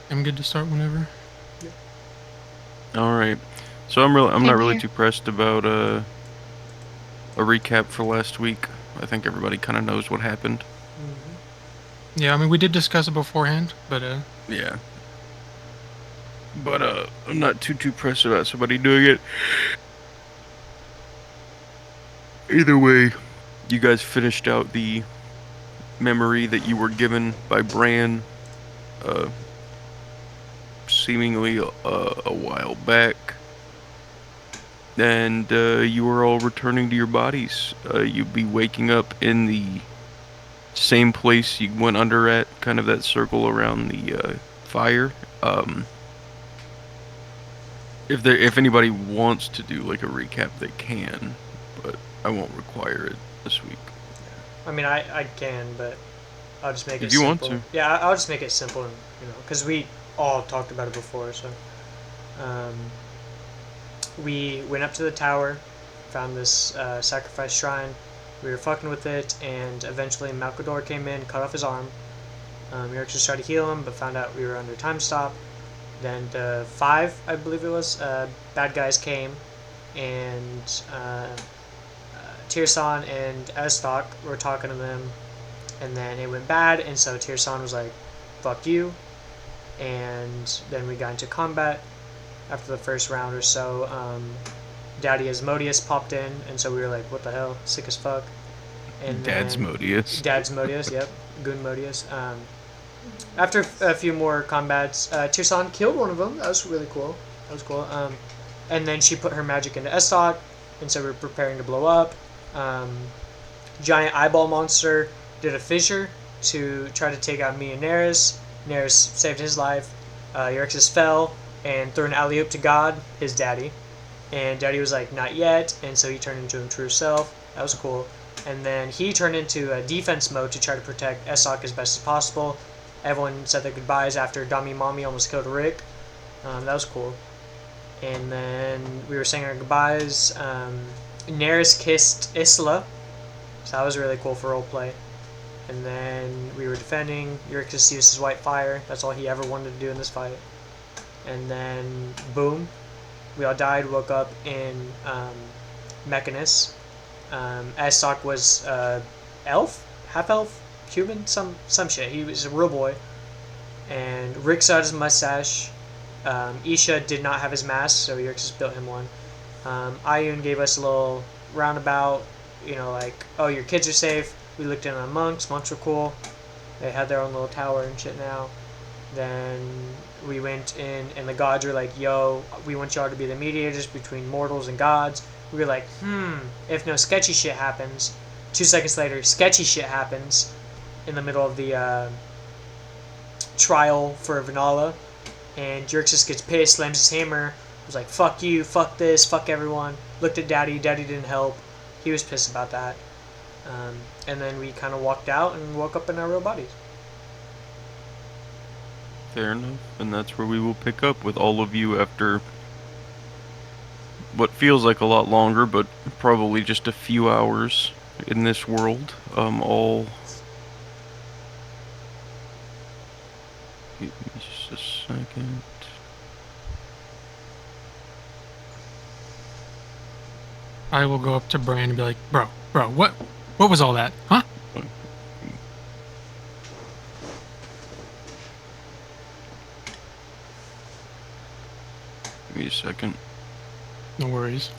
I'm good to start whenever. All right. So I'm not Same really here. too pressed about a recap for last week. I think everybody kind of knows what happened. Yeah, I mean, we did discuss it beforehand, but Yeah. But I'm not too pressed about somebody doing it. Either way, you guys finished out the memory that you were given by Bran uh seemingly a while back. And you were all returning to your bodies. You'd be waking up in the same place you went under at, kind of that circle around the fire. Um, if anybody wants to do like a recap, they can, but I won't require it this week. I mean, I can, but I'll just make it If you want simple. to, Yeah, I'll just make it simple, and because we all talked about it before. So, um, we went up to the tower, found this sacrifice shrine. We were fucking with it, and eventually Malkador came in, cut off his arm. Yorick just tried to heal him, but found out we were under time stop. Then the five, I believe it was, bad guys came, and Tirsan and Estok were talking to them, and then it went bad, and so Tirsan was like, "Fuck you," and then we got into combat after the first round or so. Daddy Asmodeus popped in, and so we were like, "What the hell?" Sick as fuck. And Dad's then Modius. Dad's Modius, yep, Goon Modius. After a few more combats, Tirsan killed one of them. That was really cool. That was cool. And then she put her magic into Estok, and so we are preparing to blow up. Um, Giant eyeball monster did a fissure to try to take out me and Neris. Neris saved his life. Euryxis fell and threw an alley oop to God, his daddy. And Daddy was like, not yet, and so he turned into his true self. That was cool. And then he turned into a defense mode to try to protect Esok as best as possible. Everyone said their goodbyes after Dami Mommy almost killed Rick. That was cool. And then we were saying our goodbyes. Neris kissed Isla, so that was really cool for roleplay. And then we were defending. Euryxis used his white fire. That's all he ever wanted to do in this fight. And then, boom, we all died, woke up in Mechanus. Aztok was elf, half elf, human, some shit. He was a real boy. And Rick saw his mustache. Isha did not have his mask, so Euryxis built him one. Ayun gave us a little roundabout, like, oh, your kids are safe. We looked in on monks. Monks were cool. They had their own little tower and shit now. Then we went in, and the gods were like, yo, we want y'all to be the mediators between mortals and gods. We were like, if no sketchy shit happens. 2 seconds later, sketchy shit happens in the middle of the trial for Vanala. And Jerxis gets pissed, slams his hammer. Was like, fuck you, fuck this, fuck everyone. Looked at Daddy. Daddy didn't help. He was pissed about that. And then we kind of walked out and woke up in our real bodies. Fair enough. And that's where we will pick up with all of you after what feels like a lot longer, but probably just a few hours in this world. All. Give me just a second. I will go up to Bran and be like, bro, what was all that? Huh? Give me a second. No worries.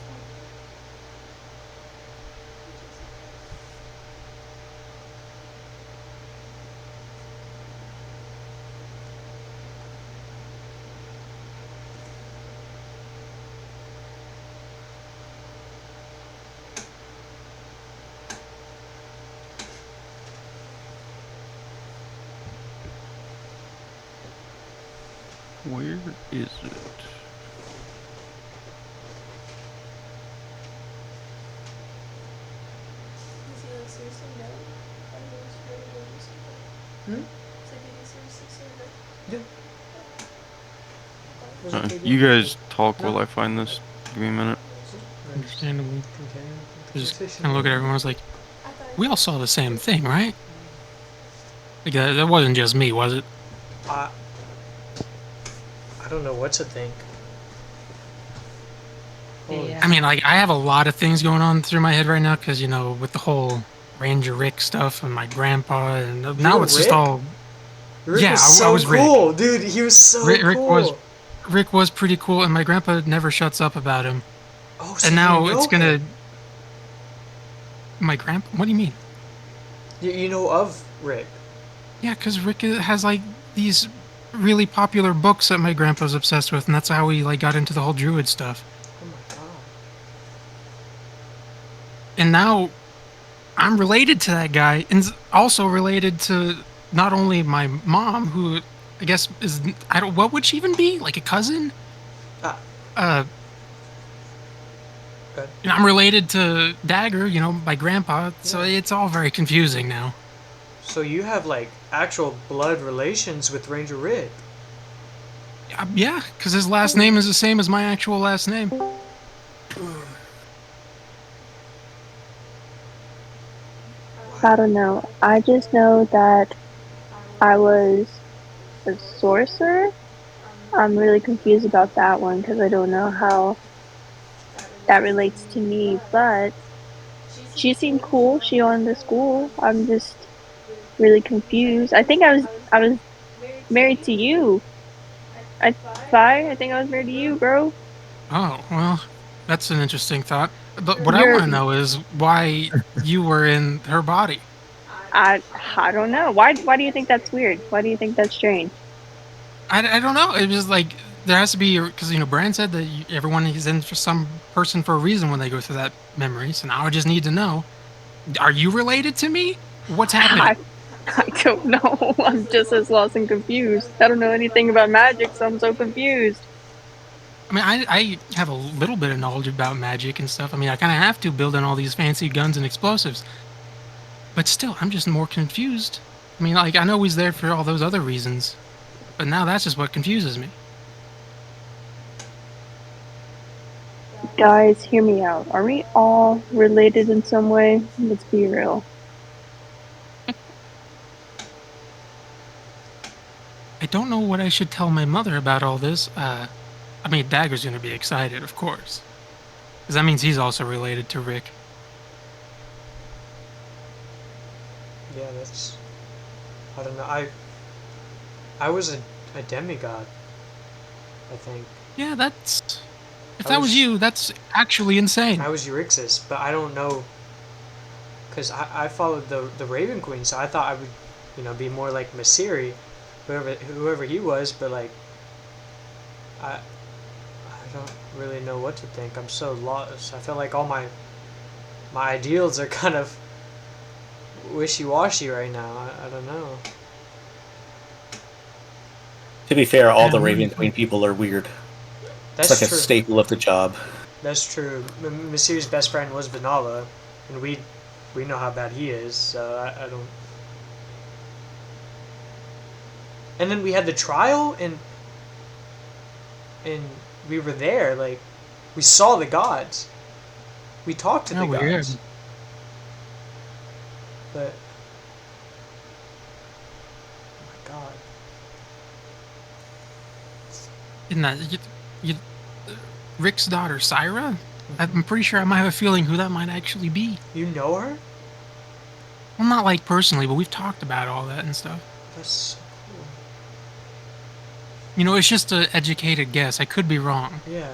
Where is it? Hmm? Yeah. You guys talk while I find this. Give me a minute. Understandably. Just kind of look at everyone. I was like, we all saw the same thing, right? Like that wasn't just me, was it? Uh, don't know what to think. Yeah. I mean, like, I have a lot of things going on through my head right now because, you know, with the whole Ranger Rick stuff and my grandpa, and now were it's just Rick? all. Rick Yeah, was I so was Rick. cool, dude. He was so cool. Rick was pretty cool, and my grandpa never shuts up about him. Oh, so And you now know it's gonna. him. My grandpa? What do you mean? You know of Rick. Yeah, because Rick has like these really popular books that my grandpa's obsessed with, and that's how he like got into the whole druid stuff. Oh my god. And now I'm related to that guy, and also related to not only my mom, who I guess is I don't what would she even be, like a cousin? Ah. Uh, Good. and I'm related to Dagger, you know, my grandpa. So Yeah. it's all very confusing now. So you have like actual blood relations with Ranger Rick. Yeah, because his last name is the same as my actual last name. I don't know. I just know that I was a sorcerer. I'm really confused about that one because I don't know how that relates to me, but she seemed cool. She owned the school. I'm just really confused. I was married to you. I think I was married to you, bro. Oh, well, that's an interesting thought. But what I You're want to know is why you were in her body. I I don't know. Why do you think that's weird? Why do you think that's strange? I don't know. It was like there has to be because you know Brand said that everyone is in for some person for a reason when they go through that memory. So now I just need to know: are you related to me? What's happening? I I don't know. I'm just as lost and confused. I don't know anything about magic, so I'm so confused. I mean, I have a little bit of knowledge about magic and stuff. I mean, I kind of have to build in all these fancy guns and explosives. But still, I'm just more confused. I mean, like I know he's there for all those other reasons, but now that's just what confuses me. Guys, hear me out. Are we all related in some way? Let's be real. I don't know what I should tell my mother about all this. I mean, Dagger's gonna be excited, of course, because that means he's also related to Rick. Yeah, that's. I don't know. I was a demigod. I think Yeah, that's. If I that was was- you, that's actually insane. I was Euryxis, but I don't know. Cause I followed the Raven Queen, so I thought I would, you know, be more like Masiri, whoever he was. But like, I don't really know what to think. I'm so lost. I feel like all my ideals are kind of wishy-washy right now. I don't know. To be fair, all Yeah, the no, Raven you- Queen people are weird. That's It's like true. a staple of the job. That's true. Masiri's best friend was Vanala, and we know how bad he is. So I don't. And then we had the trial, and we were there. Like, we saw the gods. We talked to Yeah, the weird. gods. But oh my god. Isn't that Rick's daughter, Syra? I'm pretty sure I might have a feeling who that might actually be. You know her? Well, not like personally, but we've talked about all that and stuff. That's so cool. You know, it's just an educated guess. I could be wrong. Yeah.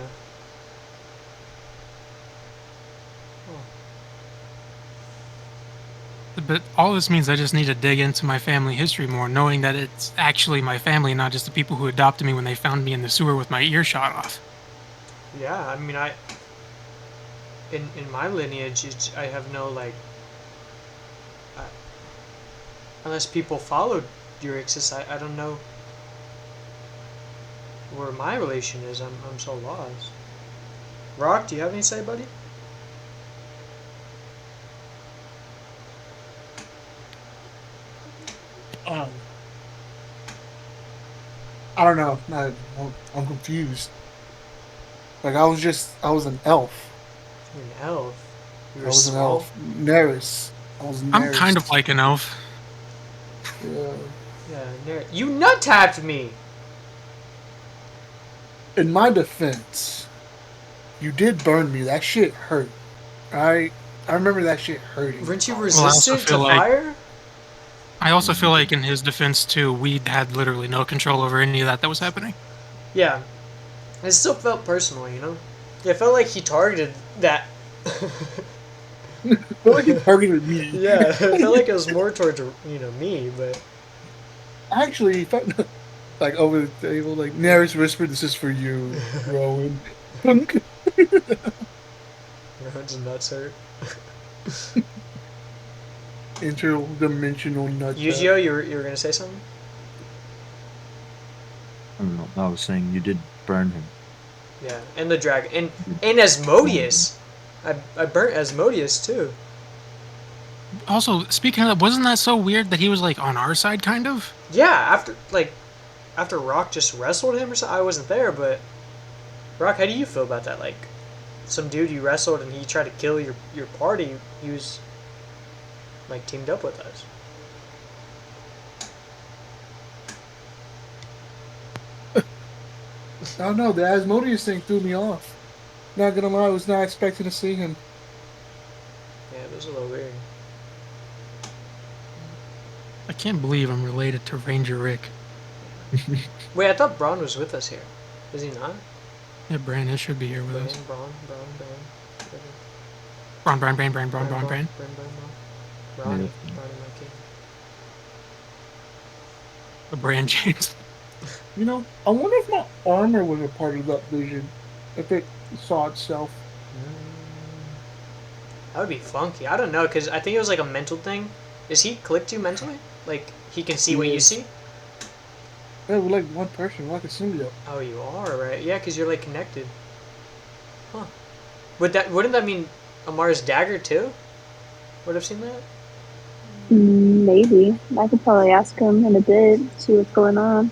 But all this means I just need to dig into my family history more, knowing that it's actually my family, not just the people who adopted me when they found me in the sewer with my ear shot off. Yeah, I mean, in my lineage, I have no like, unless people followed Euryxis, I don't know where my relation is. I'm so lost. Rock, do you have any say, buddy? I don't know. I'm confused. Like I was an elf. You're an elf. I You're was an small. elf. Neris. I was Neris. I'm kind of like an elf. Yeah. Yeah, you nut tapped me. in my defense, you did burn me. That shit hurt. I remember that shit hurting. Weren't you Well, I also resistant to feel like fire? I also feel like in his defense too, we had literally no control over any of that was happening. Yeah. It still felt personal, you know? Yeah, it felt like he targeted that. I felt like he targeted me. Yeah, it felt like it was more towards, me, but... Actually, he felt like over the table, like Neris whispered, "This is for you, Rowan." Rowan's nuts hurt. Interdimensional nut. Yujio, you were gonna say something? I don't know. I was saying you did burn him. Yeah, and the dragon. And Asmodeus! I burnt Asmodeus, too. Also, speaking of that, wasn't that so weird that he was like on our side, kind of? Yeah, after Rock just wrestled him or something, I wasn't there, but... Rock, how do you feel about that? Like, some dude you wrestled and he tried to kill your party, he was, like, teamed up with us. I don't know. The Asmodeus thing threw me off. Not gonna lie, I was not expecting to see him. Yeah, it was a little weird. I can't believe I'm related to Ranger Rick. Wait, I thought Braun was with us here. Is he not? Yeah, Brandon should be here with us. Braun. Braun. Brownie, Yeah. my king. The brand James. You know, I wonder if my armor was a part of that vision. If it saw itself. That would be funky. I don't know, because I think it was like a mental thing. Is he clicked you mentally? Like, he can see what you see? Yeah, we're like one person, we're like a symbiote. Oh, you are, right? Yeah, because you're like connected. Huh. Wouldn't that mean Amar's dagger too? Would have seen that? Maybe. I could probably ask him in a bit, see what's going on.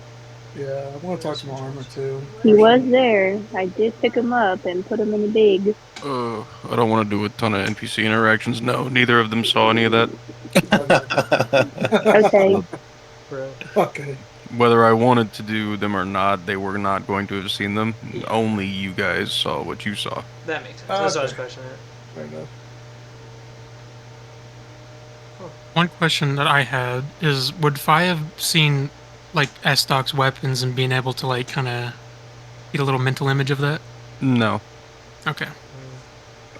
Yeah, I want to talk to my armor too. He was there. I did pick him up and put him in the big. I don't want to do a ton of NPC interactions. No, neither of them saw any of that. Okay. Bro. Okay. Whether I wanted to do them or not, they were not going to have seen them. Only you guys saw what you saw. That makes sense. That's what I was questioning. Fair enough. One question that I had is, would Fi have seen like Estoc's weapons and being able to like kind of get a little mental image of that? No. Okay.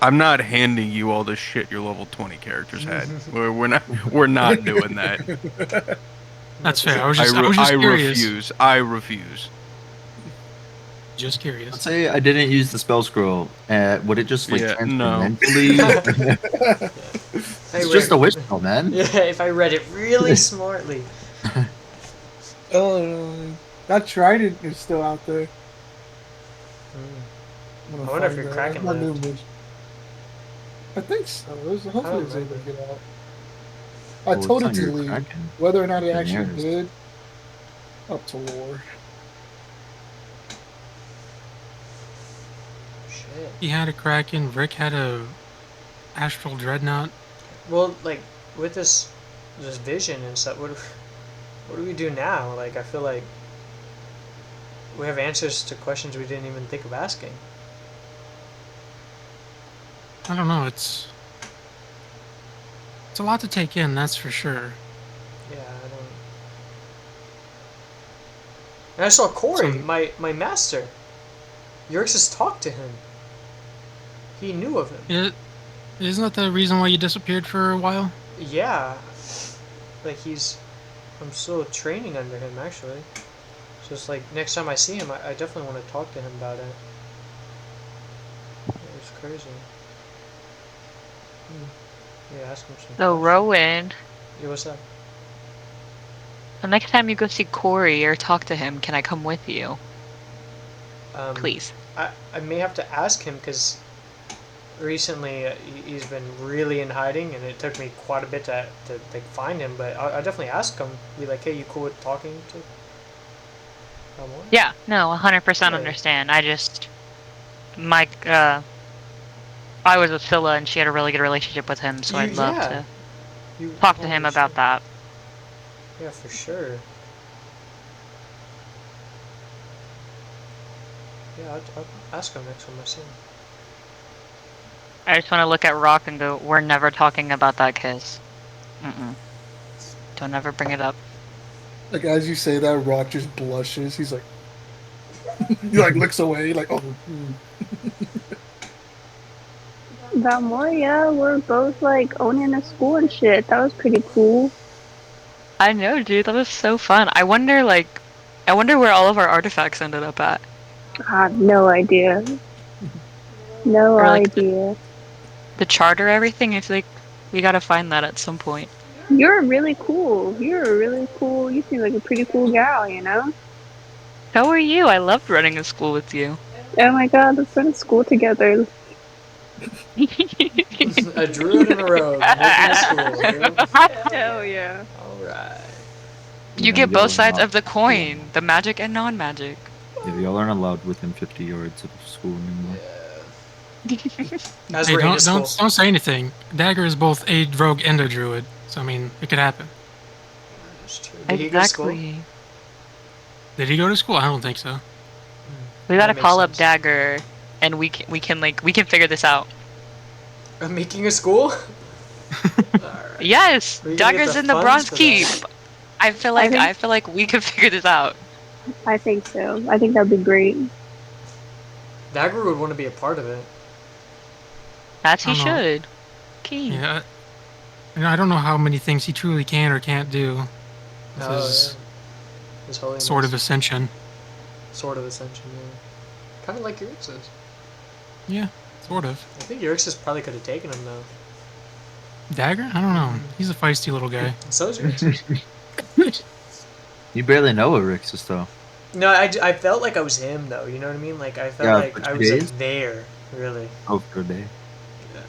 I'm not handing you all the shit your level 20 characters had. We're not doing that. That's fair. I was just curious. I refuse. Just Let's curious. say I didn't use the spell scroll. Would it just like transfer no. mentally? It's just a wish spell, man. Yeah, if I read it really smartly. Oh, that trident is still out there. I wonder if you're cracking that. I think so. Hopefully it's able to get out. I Well, told it it's to on your leave. Kraken. Whether or not it actually Daenerys. did, up to Lord. Shit. He had a Kraken. Rick had a Astral Dreadnought. Well, like, with this vision and stuff, what do we do now? Like, I feel like we have answers to questions we didn't even think of asking. I don't know. It's a lot to take in. That's for sure. Yeah, I don't. And I saw Corey, So- my master. Yurxis talked to him. He knew of him. Isn't that the reason why you disappeared for a while? Yeah. Like, I'm still training under him, actually. So it's like, next time I see him, I definitely want to talk to him about it. It's crazy. Yeah, ask him some So, questions. Rowan, Yeah, what's up? the next time you go see Corey or talk to him, can I come with you? Please. I may have to ask him, because recently he's been really in hiding, and it took me quite a bit to like, find him, but I'll definitely ask him. Be like, hey, you cool with talking to someone? Yeah, no, 100% Yeah. understand. I just, I was with Phila and she had a really good relationship with him, so I'd love Yeah. to You talk to him about that. Yeah, for sure. Yeah, I'll ask him next time I see him. I just want to look at Rock and go, we're never talking about that kiss. Don't ever bring it up. Like as you say that, Rock just blushes. He's like, he like looks away, like, oh. That more, yeah, we're both like owning a school and shit. That was pretty cool. I know, dude. That was so fun. I wonder where all of our artifacts ended up at. I have no idea. No Or, like, idea. The charter, everything. I feel like we gotta find that at some point. You're really cool. You seem like a pretty cool gal, you know? How are you? I loved running a school with you. Oh my god, let's go to school together. A druid and a rogue making a school. Hell yeah. Alright. You get both sides of the coin, the magic and non-magic. Yeah, y'all aren't allowed within 50 yards of school anymore. As Hey, we're into school. don't say anything. Dagger is both a rogue and a druid, so I mean, it could happen. That's true. Did he go to school? Exactly. Did he go to school? I don't think so. We gotta That makes call up sense. Dagger, and we can figure this out. Making a school? Alright. Yes, Where you gonna get Dagger's the in the funds Bronze for Keep. that? I feel like we can figure this out. I think so. I think that'd be great. Dagger would want to be a part of it. As he I don't know. should. Key. Yeah. I don't know how many things he truly can or can't do. With his yeah. His holiness. sort of ascension. Sort of ascension, yeah. Kind of like Eurix's. Yeah, sort of. I think Eurix's probably could have taken him though. Dagger? I don't know. He's a feisty little guy. So is Eurix's. You barely know Erixus, though. No, I felt like I was him though. You know what I mean? Like I felt Yeah, like for I 2 was days? like there, really. Oh, for a day. Yeah.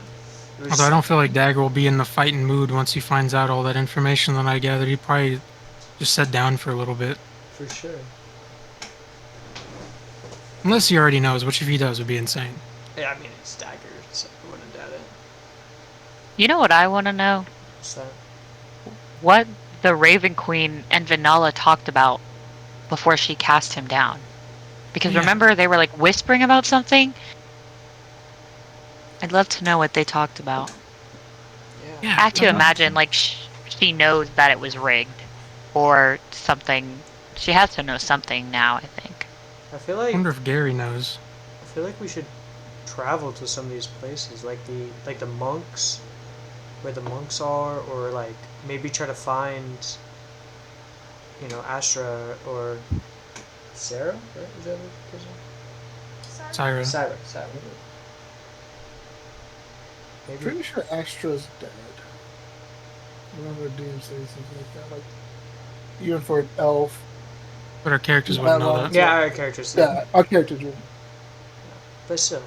It was- Although I don't feel like Dagger will be in the fighting mood once he finds out all that information that I gathered. He probably just sit down for a little bit. For sure. Unless he already knows, which if he does would be insane. Yeah, I mean it's Dagger, so I wouldn't doubt it. You know what I want to know? What's that? What the Raven Queen and Vanilla talked about before she cast him down. Because Yeah. remember, they were like whispering about something? I'd love to know what they talked about. Yeah. I have to I'm not- imagine, like, she knows that it was rigged. Or something. She has to know something now, I think. I feel I like wonder if Gary knows. we should travel to some of these places, like the monks, where the monks are, or like maybe try to find, you know, Astra or Sarah, right? Is that what Syra. Sarah. Maybe. Pretty sure Astra's dead. I remember Doom say something like that. Like, even for an elf. But our characters wouldn't know that. Yeah, our characters. Yeah, our character drew. But still.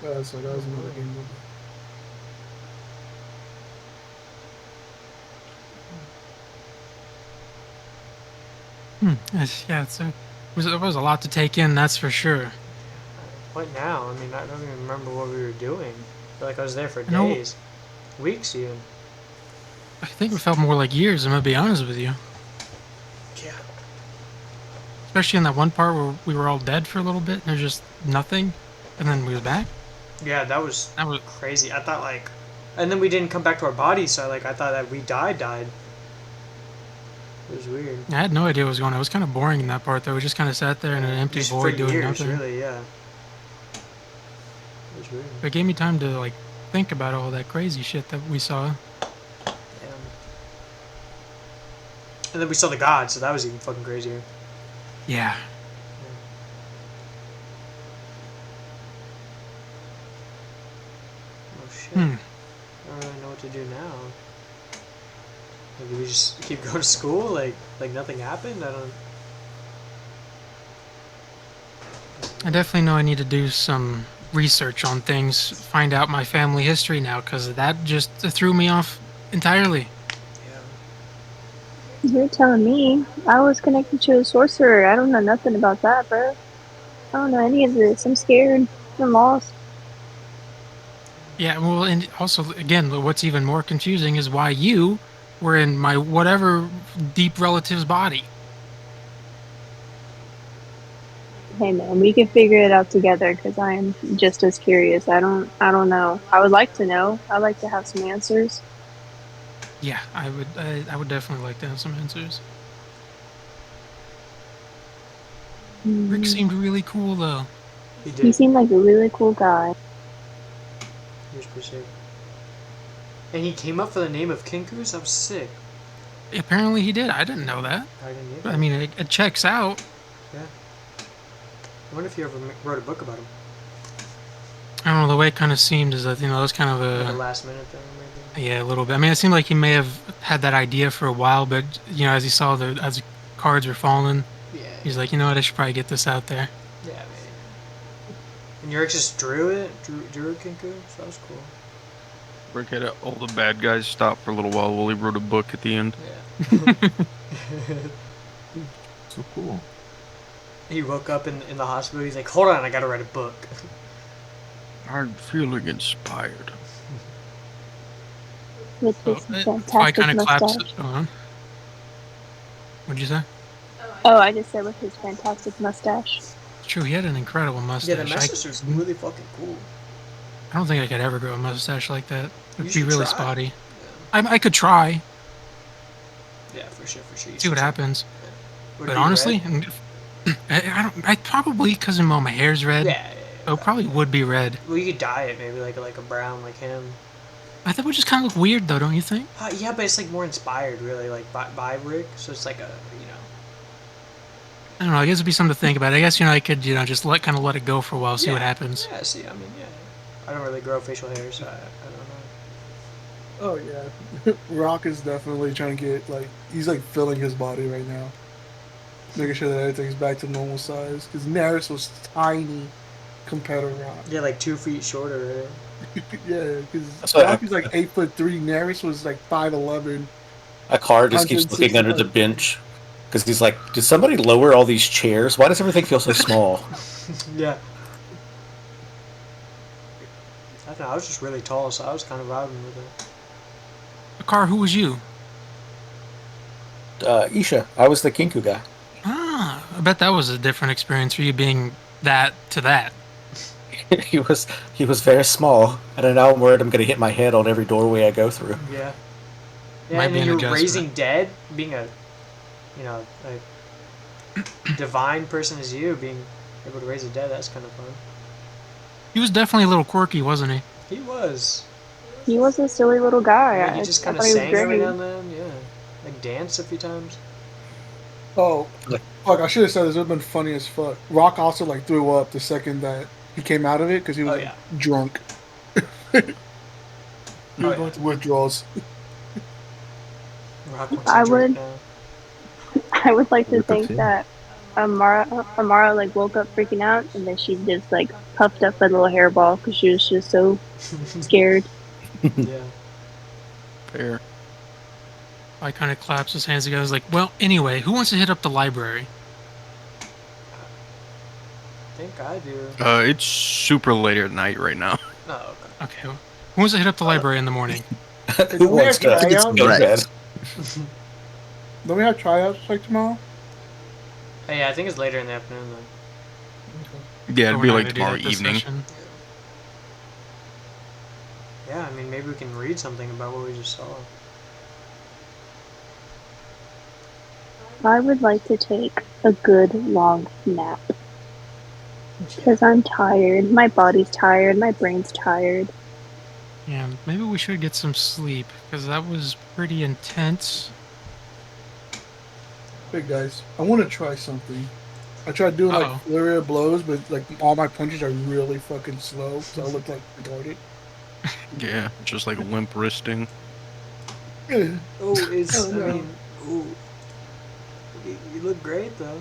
So that was another game over. It was a lot to take in, that's for sure. What now? I mean, I don't even remember what we were doing. I feel like I was there for know- days, weeks even. I think it felt more like years, I'm gonna be honest with you. Yeah. Especially in that one part where we were all dead for a little bit and there's just nothing, and then we was back. Yeah, that was That was crazy. I thought like, and then we didn't come back to our bodies, so I thought that we died. It was weird. I had no idea what was going on. It was kind of boring in that part though. We just kind of sat there in an empty Just void for doing years, nothing. really, yeah. It was weird. It gave me time to like think about all that crazy shit that we saw. And then we saw the gods, so that was even fucking crazier. Yeah. Oh shit. Hmm. I don't really know what to do now. Like, do we just keep going to school? Like nothing happened? I don't. I definitely know I need to do some research on things, find out my family history now, because that just threw me off entirely. Yeah. You're telling me. I was connected to a sorcerer. I don't know nothing about that, bro. I don't know any of this. I'm scared. I'm lost. Yeah, well, and also, again, what's even more confusing is why you were in my whatever deep relative's body. Hey man, we can figure it out together because I am just as curious. I don't know. I would like to know. I'd like to have some answers. Yeah, I would definitely like to have some answers. Rick Hmm. seemed really cool though. He He did. seemed like a really cool guy. He was pretty sick. And he came up for the name of Kinkus? That was sick. Apparently he did. I didn't know that. I didn't either. But, I mean, it checks out. Yeah. I wonder if he ever wrote a book about him. I don't know. The way it kind of seemed is that, it was kind of Like a last minute thing, maybe. yeah, a little bit. I mean, it seemed like he may have had that idea for a while, but as he saw as the cards were falling, Yeah. he's like, you know what, I should probably get this out there. Yeah, maybe. And Yurik just drew it? Drew Kinku? So that was cool. Rick had all the bad guys stop for a little while he wrote a book at the end. Yeah. So cool. He woke up in the hospital. He's like, hold on, I gotta write a book. I'm feeling inspired. With So his I fantastic kind of claps mustache. it on. What'd you say? Oh, I just said with his fantastic mustache. It's true. He had an incredible mustache. Yeah, the mustache was really fucking cool. I don't think I could ever grow a mustache like that. You It'd be should really try. spotty. Yeah. I could try. Yeah, for sure. You See should what try. happens. Would it But be honestly, red? I probably, because my hair's red, Yeah. it probably would be red. Well, you could dye it maybe like a brown like him. I think it would just kind of look weird, though, don't you think? Yeah, but it's like more inspired, really, like by Rick. So it's like I don't know. I guess it'd be something to think about. I guess I could just let it go for a while, see what Yeah. happens. Yeah. See, I mean, yeah. I don't really grow facial hair, so I don't know. Oh yeah, Rock is definitely trying to get he's filling his body right now, making sure that everything's back to normal size. Because Naris was tiny compared to Rock. Yeah, like 2 feet shorter, right? Yeah, because That's what Rock is 8'3". Naris was 5'11". A car just keeps looking under the bench because he's like, did somebody lower all these chairs? Why does everything feel so small? Yeah. I don't know. I was just really tall, so I was kind of vibing with it. Car, who was you? Isha, I was the Kinku guy. Ah, I bet that was a different experience for you being that to that. he was very small, and now I'm worried I'm going to hit my head on every doorway I go through. Yeah. Yeah, Might and be then an you're adjustment. raising dead, being a divine person as you, being able to raise the dead. That's kind of fun. He was definitely a little quirky, wasn't he? He was. He was a silly little guy. Yeah, he just kind of thought he was sang every great. now and then. Yeah, like danced a few times. Oh, fuck! I should have said this. It would have been funny as fuck. Rock also threw up the second that he came out of it because he was drunk. He was going through withdrawals. Rock wants I to drink would- now. I would like to Look up think to him. that Amara woke up freaking out and then she just puffed up a little hairball because she was just so scared. Yeah. Fair. I kind of claps his hands together. He's like, well, anyway, who wants to hit up the library? I think I do. It's super late at night right now. Oh, okay. Okay, who wants to hit up the library in the morning? Who wants to have go to tryouts? bed? Don't we have tryouts tomorrow? Hey, yeah, I think it's later in the afternoon though. Yeah, Oh, it'd we're be not like gonna do tomorrow that this evening. session. Yeah, I mean maybe we can read something about what we just saw. I would like to take a good long nap because I'm tired. My body's tired. My brain's tired. Yeah, maybe we should get some sleep because that was pretty intense. Hey guys, I want to try something. I tried doing flurry of blows, but all my punches are really fucking slow, so I look retarded. Yeah, just limp wristing. Yeah. Oh, it's. Oh, no. I mean, ooh. You look great though.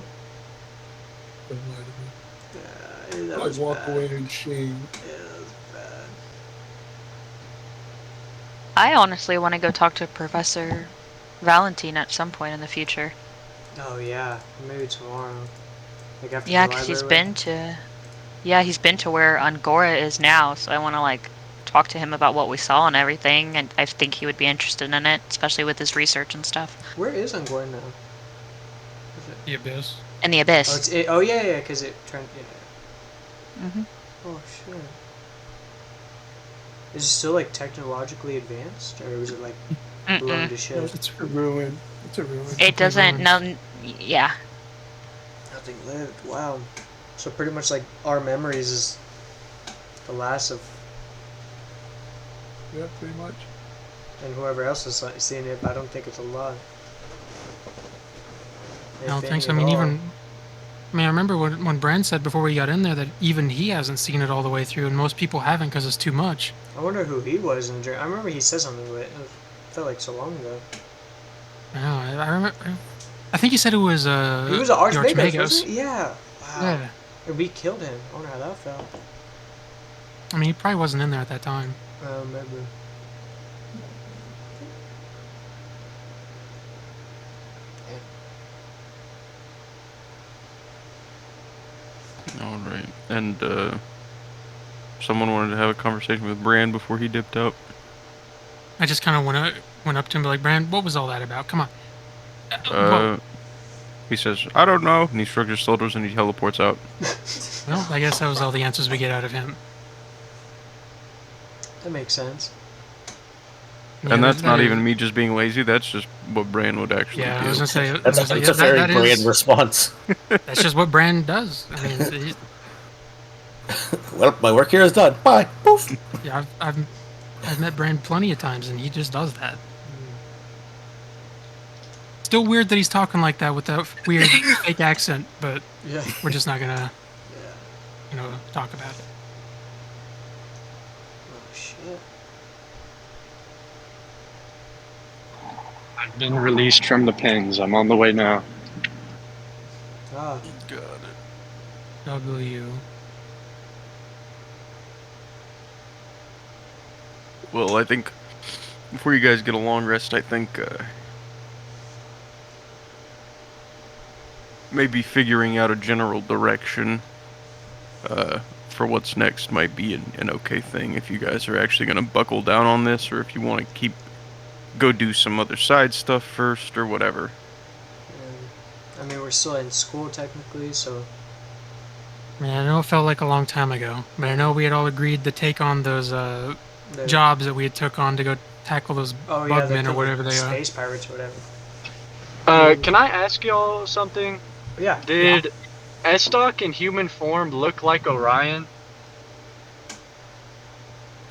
Don't lie to me. That I was walk bad. away in shame. Yeah, that was bad. I honestly want to go talk to Professor Valentine at some point in the future. Oh yeah, maybe tomorrow. Like after Yeah, the because he's library been to. Yeah, he's been to where Angora is now, so I want to talk to him about what we saw and everything, and I think he would be interested in it, especially with his research and stuff. Where is Angora now? The abyss. in the Oh, abyss. oh yeah, because it turned. Yeah. Hmm. Oh shit. Is it still like technologically advanced, or was it like blown Mm-mm. to shit? It's a ruin. It's a ruin. It doesn't. ruins. No. Yeah. Nothing lived. Wow. So pretty much like our memories is the last of, Yeah, pretty much. and whoever else has seen it. But I don't think it's a lot. I don't think so. I mean, even. I mean, I remember when Brand said before we got in there that even he hasn't seen it all the way through, and most people haven't because it's too much. I wonder who he was in the dream. I remember he said something, but it felt like so long ago. I know. I remember. I think he said it was He was the an Archmagos, Archmagos. wasn't he? Yeah. Wow. Yeah. And we killed him. I wonder how that felt. I mean, he probably wasn't in there at that time. Maybe. All right. And someone wanted to have a conversation with Brand before he dipped out. I just kind of went up to him and be like, Brand, what was all that about? Come on. Well, He says, I don't know. And he shrugs his shoulders and he teleports out. well, I guess that was all the answers we get out of him. That makes sense. Yeah, And that's that not is- even me just being lazy. That's just what Brand would actually Yeah, do. I was gonna say That's a very Brand response. That's just what Brand does. I mean, Well, my work here is done. Bye. Poof. yeah, I've met Brand plenty of times, and he just does that. Still weird that he's talking like that with that weird fake accent, but Yeah. we're just not gonna, Yeah. talk about it. Oh shit. I've been released from the pens. I'm on the way now. Ah. Got it. W. Well, I think before you guys get a long rest, I think maybe figuring out a general direction for what's next might be an okay thing if you guys are actually going to buckle down on this, or if you want to go do some other side stuff first, or whatever. I mean, we're still in school technically, so. I mean, I know it felt like a long time ago, but I know we had all agreed to take on those the- jobs that we had took on to go tackle those Oh yeah, bugmen the or whatever they are. space pirates or whatever. Can I ask y'all something? Yeah. Did Estoc in human form look like Orion?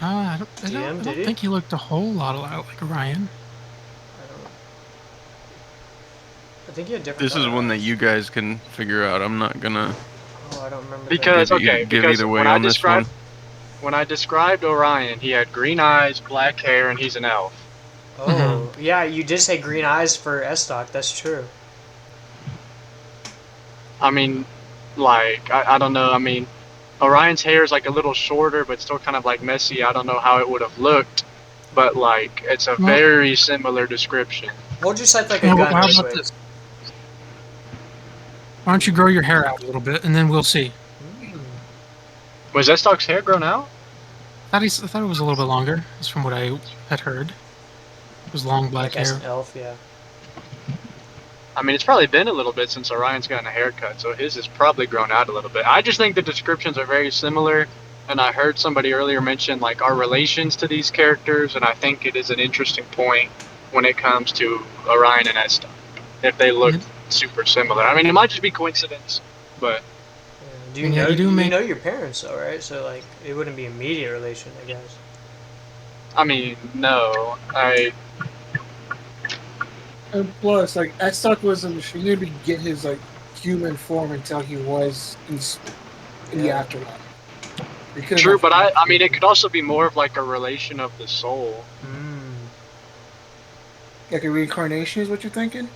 I don't did he? think he looked a whole lot like Orion. I think he had different. This is one that you guys can figure out. I'm not gonna Oh, I don't remember. Because give because either way when I on this one. described when I described Orion, he had green eyes, black hair, and he's an elf. Oh, yeah, you did say green eyes for Estoc. That's true. I mean, like I don't know. I mean, Orion's hair is like a little shorter, but still kind of like messy. I don't know how it would have looked, but like it's a very similar description. Hold your sight like a Well, gun how this about way. this? Why don't you grow your hair out a little bit, and then we'll see. Was Estoc's hair grown out? I thought it was a little bit longer. That's from what I had heard. It was long black Like as hair. an elf, yeah. I mean, it's probably been a little bit since Orion's gotten a haircut, so his has probably grown out a little bit. I just think the descriptions are very similar, and I heard somebody earlier mention like our relations to these characters, and I think it is an interesting point when it comes to Orion and Estoc, if they look super similar. I mean, it might just be coincidence, but Yeah. Do you Yeah, know you do know your parents though, right? So like it wouldn't be immediate relation, I guess. I mean, no, And plus, like, Estoc was a machine. He didn't get his, like, human form until he was in the afterlife. He could've true, left but I him. mean, it could also be more of like a relation of the soul. Like a reincarnation is what you're thinking?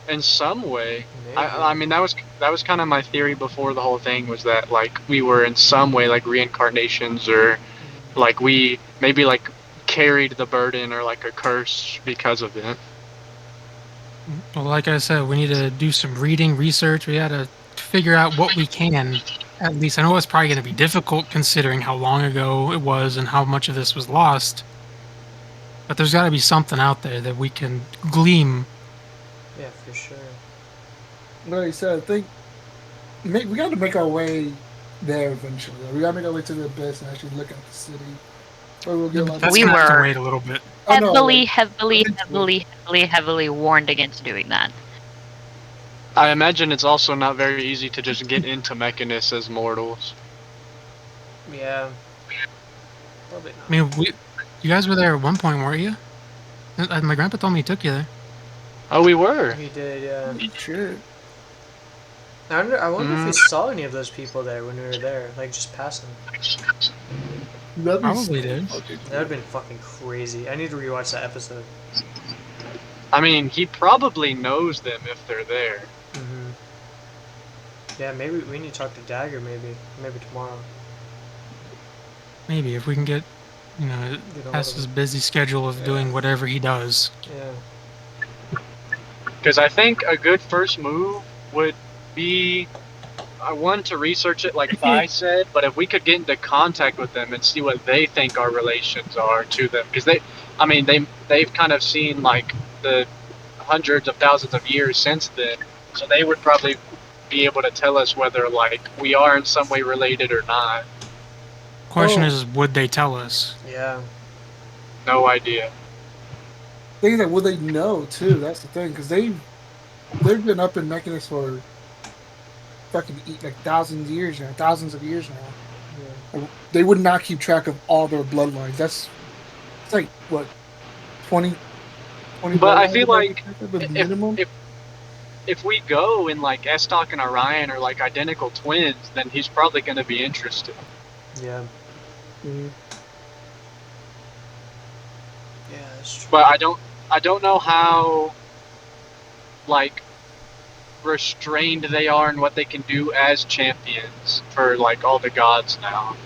In some way, Maybe. I mean that was kind of my theory before the whole thing, was that like we were in some way like reincarnations, or like we maybe like carried the burden or like a curse because of it. Well, like I said, we need to do some reading, research. We got to figure out what we can. At least I know it's probably going to be difficult considering how long ago it was and how much of this was lost. But there's got to be something out there that we can glean. Yeah, for sure. like I said, I think we got to make our way there eventually. We got to make our way to the abyss and actually look at the city. Or we'll get a lot of That's We gonna have to were wait a little bit. I know, heavily, like, heavily, eventually. heavily warned against doing that. I imagine it's also not very easy to just get into Mechanus as mortals. Yeah. Probably I not. mean, you guys were there at one point, weren't you? My grandpa told me he took you there. Oh, we were. He did, yeah. Shit. I wonder if we saw any of those people there when we were there, like just passing. That'd be Probably did. fucking cool. That would have been fucking crazy. I need to rewatch that episode. I mean, he probably knows them if they're there. Mm-hmm. Yeah, maybe we need to talk to Dagger. Maybe tomorrow. Maybe if we can get, Get a hold past of his him. busy schedule of doing whatever he does. Yeah. Because I think a good first move would be, I want to research it like Vi said, but if we could get into contact with them and see what they think our relations are to them, because they've kind of seen like the hundreds of thousands of years since then, so they would probably be able to tell us whether like we are in some way related or not. Question is, would they tell us? Yeah. No idea. Thing is that will they know too? That's the thing, because they've been up in Mechanus for fucking like thousands of years now. Yeah. They would not keep track of all their bloodlines. It's like what 20 But I bloodlines feel like the minimum. if we go and like Estok and Orion are like identical twins, then he's probably going to be interested. Yeah. Mhm. Yeah, that's true. But I don't know how like restrained they are and what they can do as champions for like all the gods now.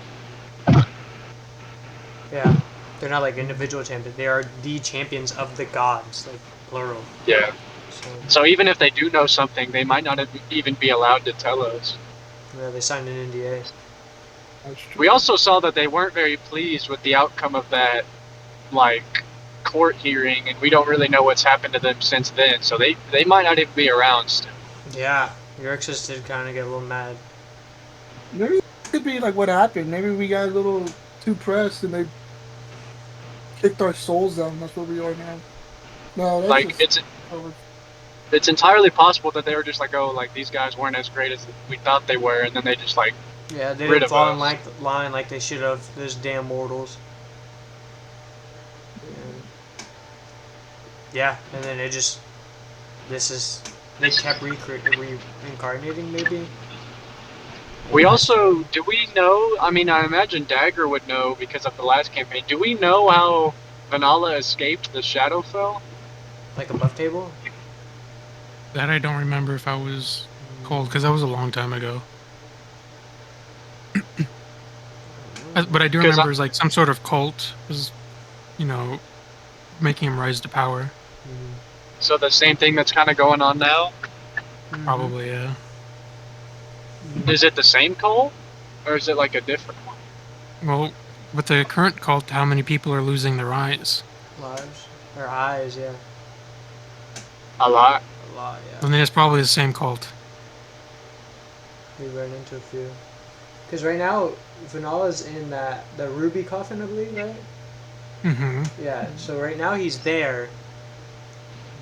Yeah. They're not like individual champions. They are the champions of the gods, like plural. Yeah. So So even if they do know something, they might not even be allowed to tell us. yeah, they signed an NDA. That's true. We also saw that they weren't very pleased with the outcome of that like court hearing, and we don't really know what's happened to them since then. So they might not even be around still. Yeah. Euryxis did kind of get a little mad. Maybe it could be like what happened. Maybe we got a little too pressed and they kicked our souls down. That's where we are now. No, that's Like it's entirely possible that they were just like, oh, like these guys weren't as great as we thought they were, and then they just like Yeah, they rid didn't of fall in us. line like they should have. Those damn mortals. Yeah, and then they kept reincarnating maybe. We also, do we know, I mean, I imagine Dagger would know because of the last campaign. Do we know how Vanilla escaped the Shadowfell? Like a buff table. That I don't remember if I was cold, because that was a long time ago. But I do remember it was like some sort of cult was, making him rise to power. So the same thing that's kind of going on now? Probably, yeah. Is it the same cult? Or is it like a different one? Well, with the current cult, how many people are losing their eyes? Lives or eyes, yeah. A lot. A lot, yeah. I mean, it's probably the same cult. We ran into a few. Because right now, Vanala's in the ruby coffin, I believe, right? Mm-hmm. Yeah. So right now he's there,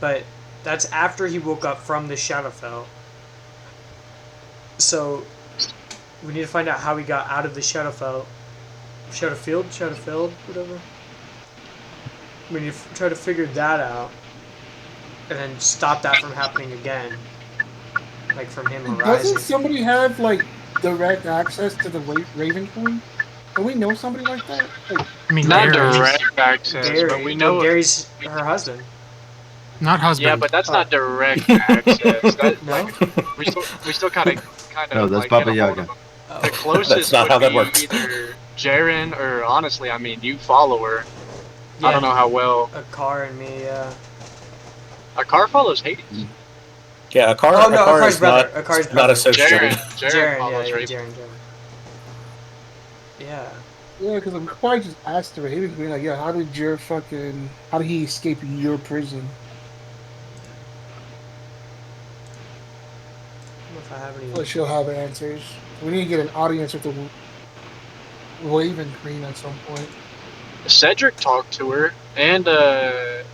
but that's after he woke up from the Shadowfell. So we need to find out how he got out of the Shadowfell. Shadowfield, whatever. We need to try to figure that out, and then stop that from happening again. Like from him Doesn't arising. somebody have like direct access to the Raven Queen? Do we know somebody like that? Like, I mean, Not Gary's- direct access, Gary, but we know. Gary's her husband. Not husband. Yeah, but that's not direct access. That, No? we still kind of No, that's like, Baba get a hold Yaga. of them. Oh. The closest That's not would how that be works. either Jaren or honestly, I mean, you follow her. Yeah, I don't know how well. A car and me, yeah. A car follows Hades. Yeah, a car. Oh, no, a car Akar's is brother. not Akar's not brother. associated. Jaren follows yeah, Raven. Jaren. Yeah. yeah, because I'm probably just asked the Raven Queen, like, yeah, how did he escape your prison? I haven't even. But she'll have answers. We need to get an audience with the Raven Queen at some point. Cedric talked to her, and I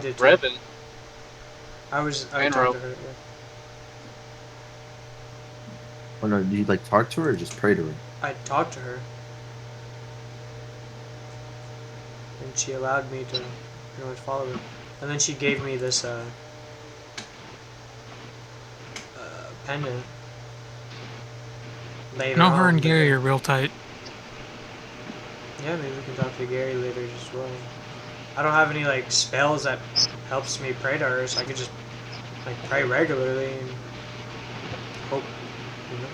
did. Too. Revan. I and talked to her. Yeah. Oh no, do you like talk to her or just pray to her? I talked to her, and she allowed me to pretty much follow her. And then she gave me this pendant. Later I know her on, and but Gary then- are real tight. Yeah, maybe we can talk to Gary later as well. I don't have any like spells that helps me pray to her, so I could just like pray regularly and hope, you know.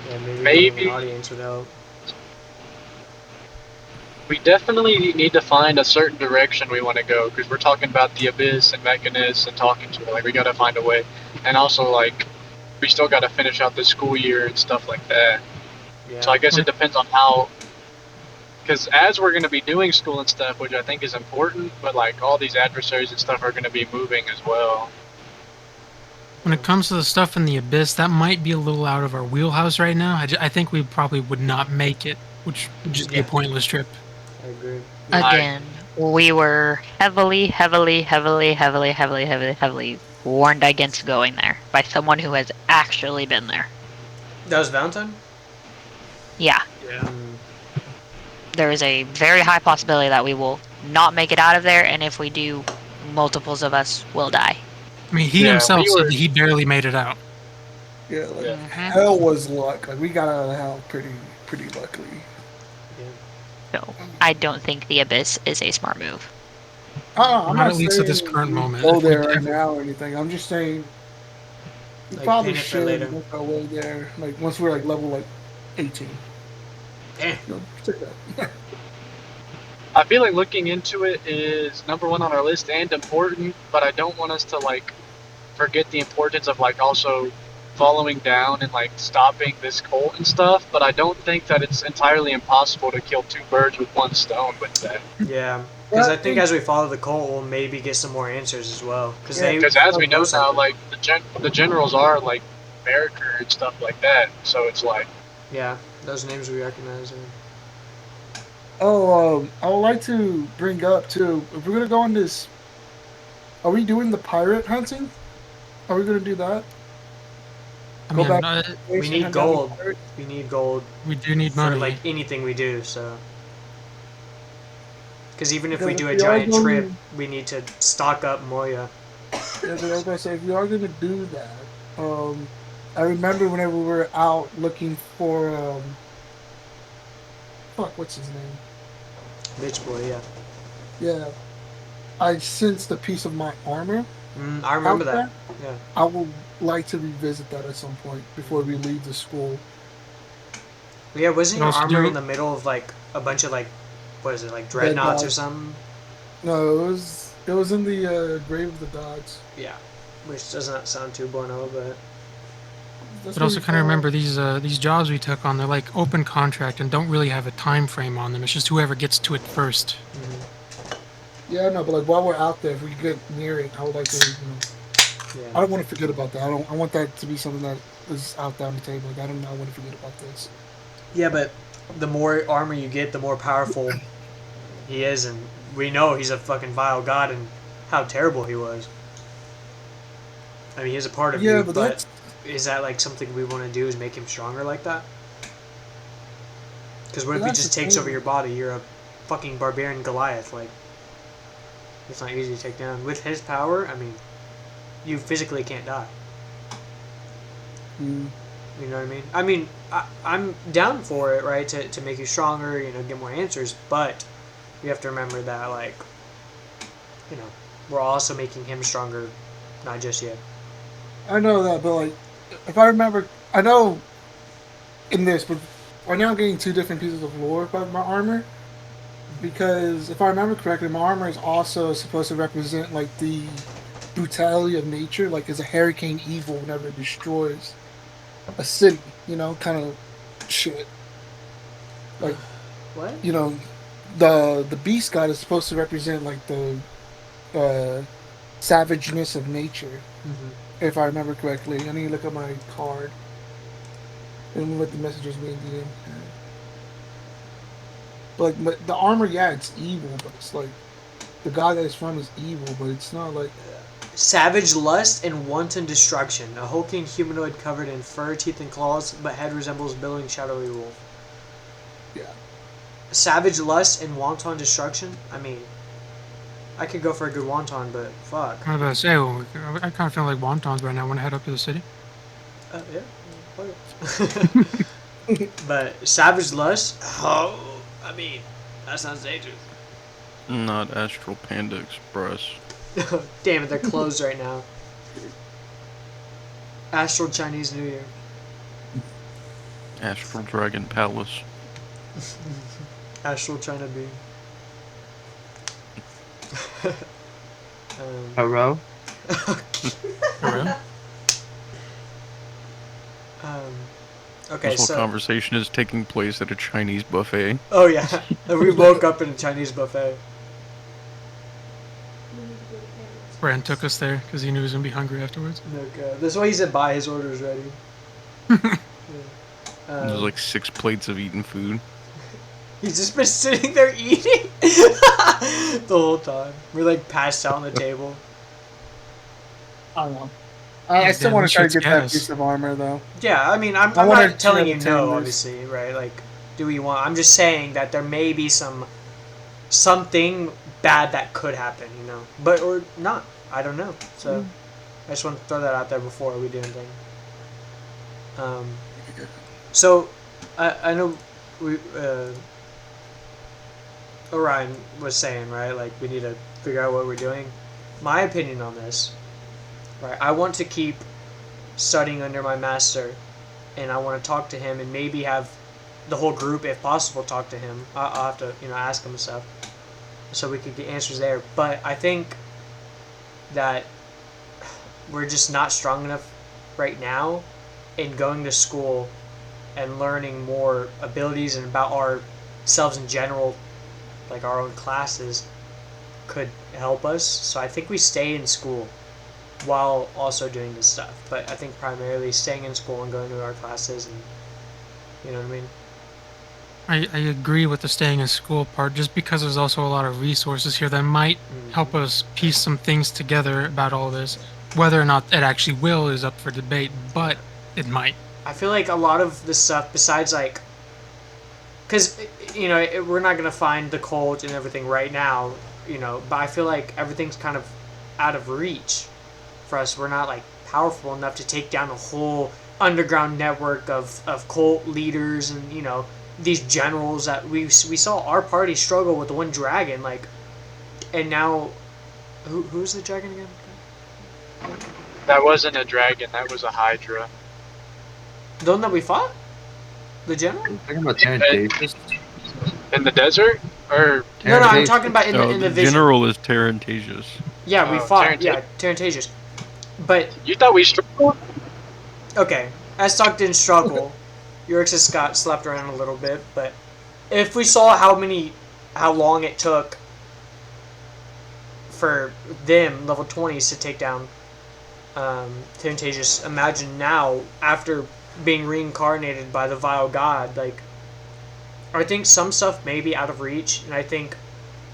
Yeah, maybe getting an audience would help. We definitely need to find a certain direction we want to go, because we're talking about the Abyss and Mechanist and talking to her. Like, we got to find a way. And also, like, we still got to finish out the school year and stuff like that. Yeah. So I guess it depends on how. Because as we're going to be doing school and stuff, which I think is important, but like all these adversaries and stuff are going to be moving as well. When it comes to the stuff in the Abyss, that might be a little out of our wheelhouse right now. I think we probably would not make it, which would just be a pointless trip. I agree. Again, we were heavily warned against going there by someone who has actually been there. That was Valentine? Yeah. Yeah. There is a very high possibility that we will not make it out of there, and if we do, multiples of us will die. I mean, he himself said that he barely made it out. Yeah, like hell was luck. Like we got out of hell pretty luckily. So I don't think the Abyss is a smart move. I'm Not not at least at this saying current we moment. Go If we there right ever- now or anything. I'm just saying we Like, probably paint it for should later. make our way there. Like once we're like level like 18. Damn. You know, check that. I feel like looking into it is number one on our list and important, but I don't want us to like forget the importance of like also following down and like stopping this cult and stuff. But I don't think that it's entirely impossible to kill two birds with one stone with that. Yeah, because I think as we follow the cult, we'll maybe get some more answers as well. Because as we know now, like the generals are like America and stuff like that. So it's like yeah, those names we recognize. Oh, I would like to bring up too. If we're gonna go on this, are we doing the pirate hunting? Are we gonna do that? I mean, we need gold. We need gold. We do need for money. like anything we do. So, because even if we Because do a if we are giant going- trip, we need to stock up Moya. Yeah, but I was gonna say if we are gonna do that, I remember whenever we were out looking for what's his name? Bitch boy, yeah. Yeah, I sensed a piece of my armor. I remember out that. there. Yeah. I would like to revisit that at some point before we leave the school. Yeah, wasn't What your else to armor do? in the middle of like a bunch of like, what is it, like dreadnoughts or something? No, it was in the Grave of the Gods. Yeah, which doesn't sound too bueno, but. But also kind of remember these jobs we took on. They're like open contract and don't really have a time frame on them. It's just whoever gets to it first. Yeah, no, but like while we're out there, if we get near it, I would like to. Yeah. I don't want to forget about that. I want that to be something that is out there on the table. Like, I don't want to forget about this. Yeah, but the more armor you get, the more powerful he is, and we know he's a fucking vile god and how terrible he was. I mean, he's a part of you, but is that like something we want to do? Is make him stronger like that? Because what if he just takes over your body? You're a fucking barbarian Goliath. Like, it's not easy to take down. With his power, I mean, you physically can't die. You know what I mean? I mean, I'm down for it, right? To make you stronger, you know, get more answers. But you have to remember that, like, you know, we're also making him stronger, not just yet. I know that, but like, if I remember, I know in this, but right now I'm getting two different pieces of lore about my armor. Because if I remember correctly, my armor is also supposed to represent like the brutality of nature, like as a hurricane evil whenever it destroys a city, you know, kind of shit. Like, what? You know, the beast god is supposed to represent like the savageness of nature, if I remember correctly. I need to look at my card and what the messages mean to him. But the armor, yeah, it's evil, but it's like the god that it's from is evil, but it's not like savage lust and wanton destruction. A hulking humanoid covered in fur, teeth, and claws, but head resembles billowing shadowy wolf. Yeah. Savage lust and wanton destruction. I mean, I could go for a good wonton, but fuck. I was about to say, well, I kind of feel like wontons right now. Want to head up to the city? Yeah. But savage lust. Oh, I mean, that sounds dangerous. Not Astral Panda Express. Damn it, they're closed right now. Astral Chinese New Year. Astral Dragon Palace. Astral China Bean. Hello? Okay, this whole so conversation is taking place at a Chinese buffet. oh yeah, we woke up in a Chinese buffet. Brand took us there because he knew he was gonna be hungry afterwards. Okay, that's why he said buy his orders ready. There's like 6 plates of eating food. He's just been sitting there eating the whole time. We're like passed out on the table. I don't know. I still want to try to get that piece of armor though. Yeah, I mean, I'm not telling you no, obviously, right? Like, do we want? I'm just saying that there may be something bad that could happen, you know, but or not. I don't know. So I just want to throw that out there before we do anything. So I know we Orion was saying, right, like we need to figure out what we're doing. My opinion on this, right, I want to keep studying under my master, and I want to talk to him and maybe have the whole group, if possible, talk to him. I'll have to, ask him and stuff, so we could get answers there. But I think that we're just not strong enough right now in going to school and learning more abilities and about ourselves in general, like our own classes, could help us. So I think we stay in school while also doing this stuff. But I think primarily staying in school and going to our classes, and you know what I mean? I agree with the staying in school part, just because there's also a lot of resources here that might help us piece some things together about all this. Whether or not it actually will is up for debate, but it might. I feel like a lot of the stuff, besides like, because we're not gonna find the cult and everything right now, but I feel like everything's kind of out of reach for us. We're not like powerful enough to take down a whole underground network of cult leaders and these generals that we saw our party struggle with the one dragon, like, and now who's the dragon again? That wasn't a dragon, that was a hydra. The one that we fought? The general? Talking about Tarentacious? In the desert? Or no, I'm talking about in the vision. General is Tarentacious. Yeah, we fought. Tarentacious. But you thought we struggled? Okay, Estok didn't struggle. Eurexus got slapped around a little bit, but if we saw how long it took for them level 20s to take down Tarentacious, imagine now after being reincarnated by the vile god. Like, I think some stuff may be out of reach, and I think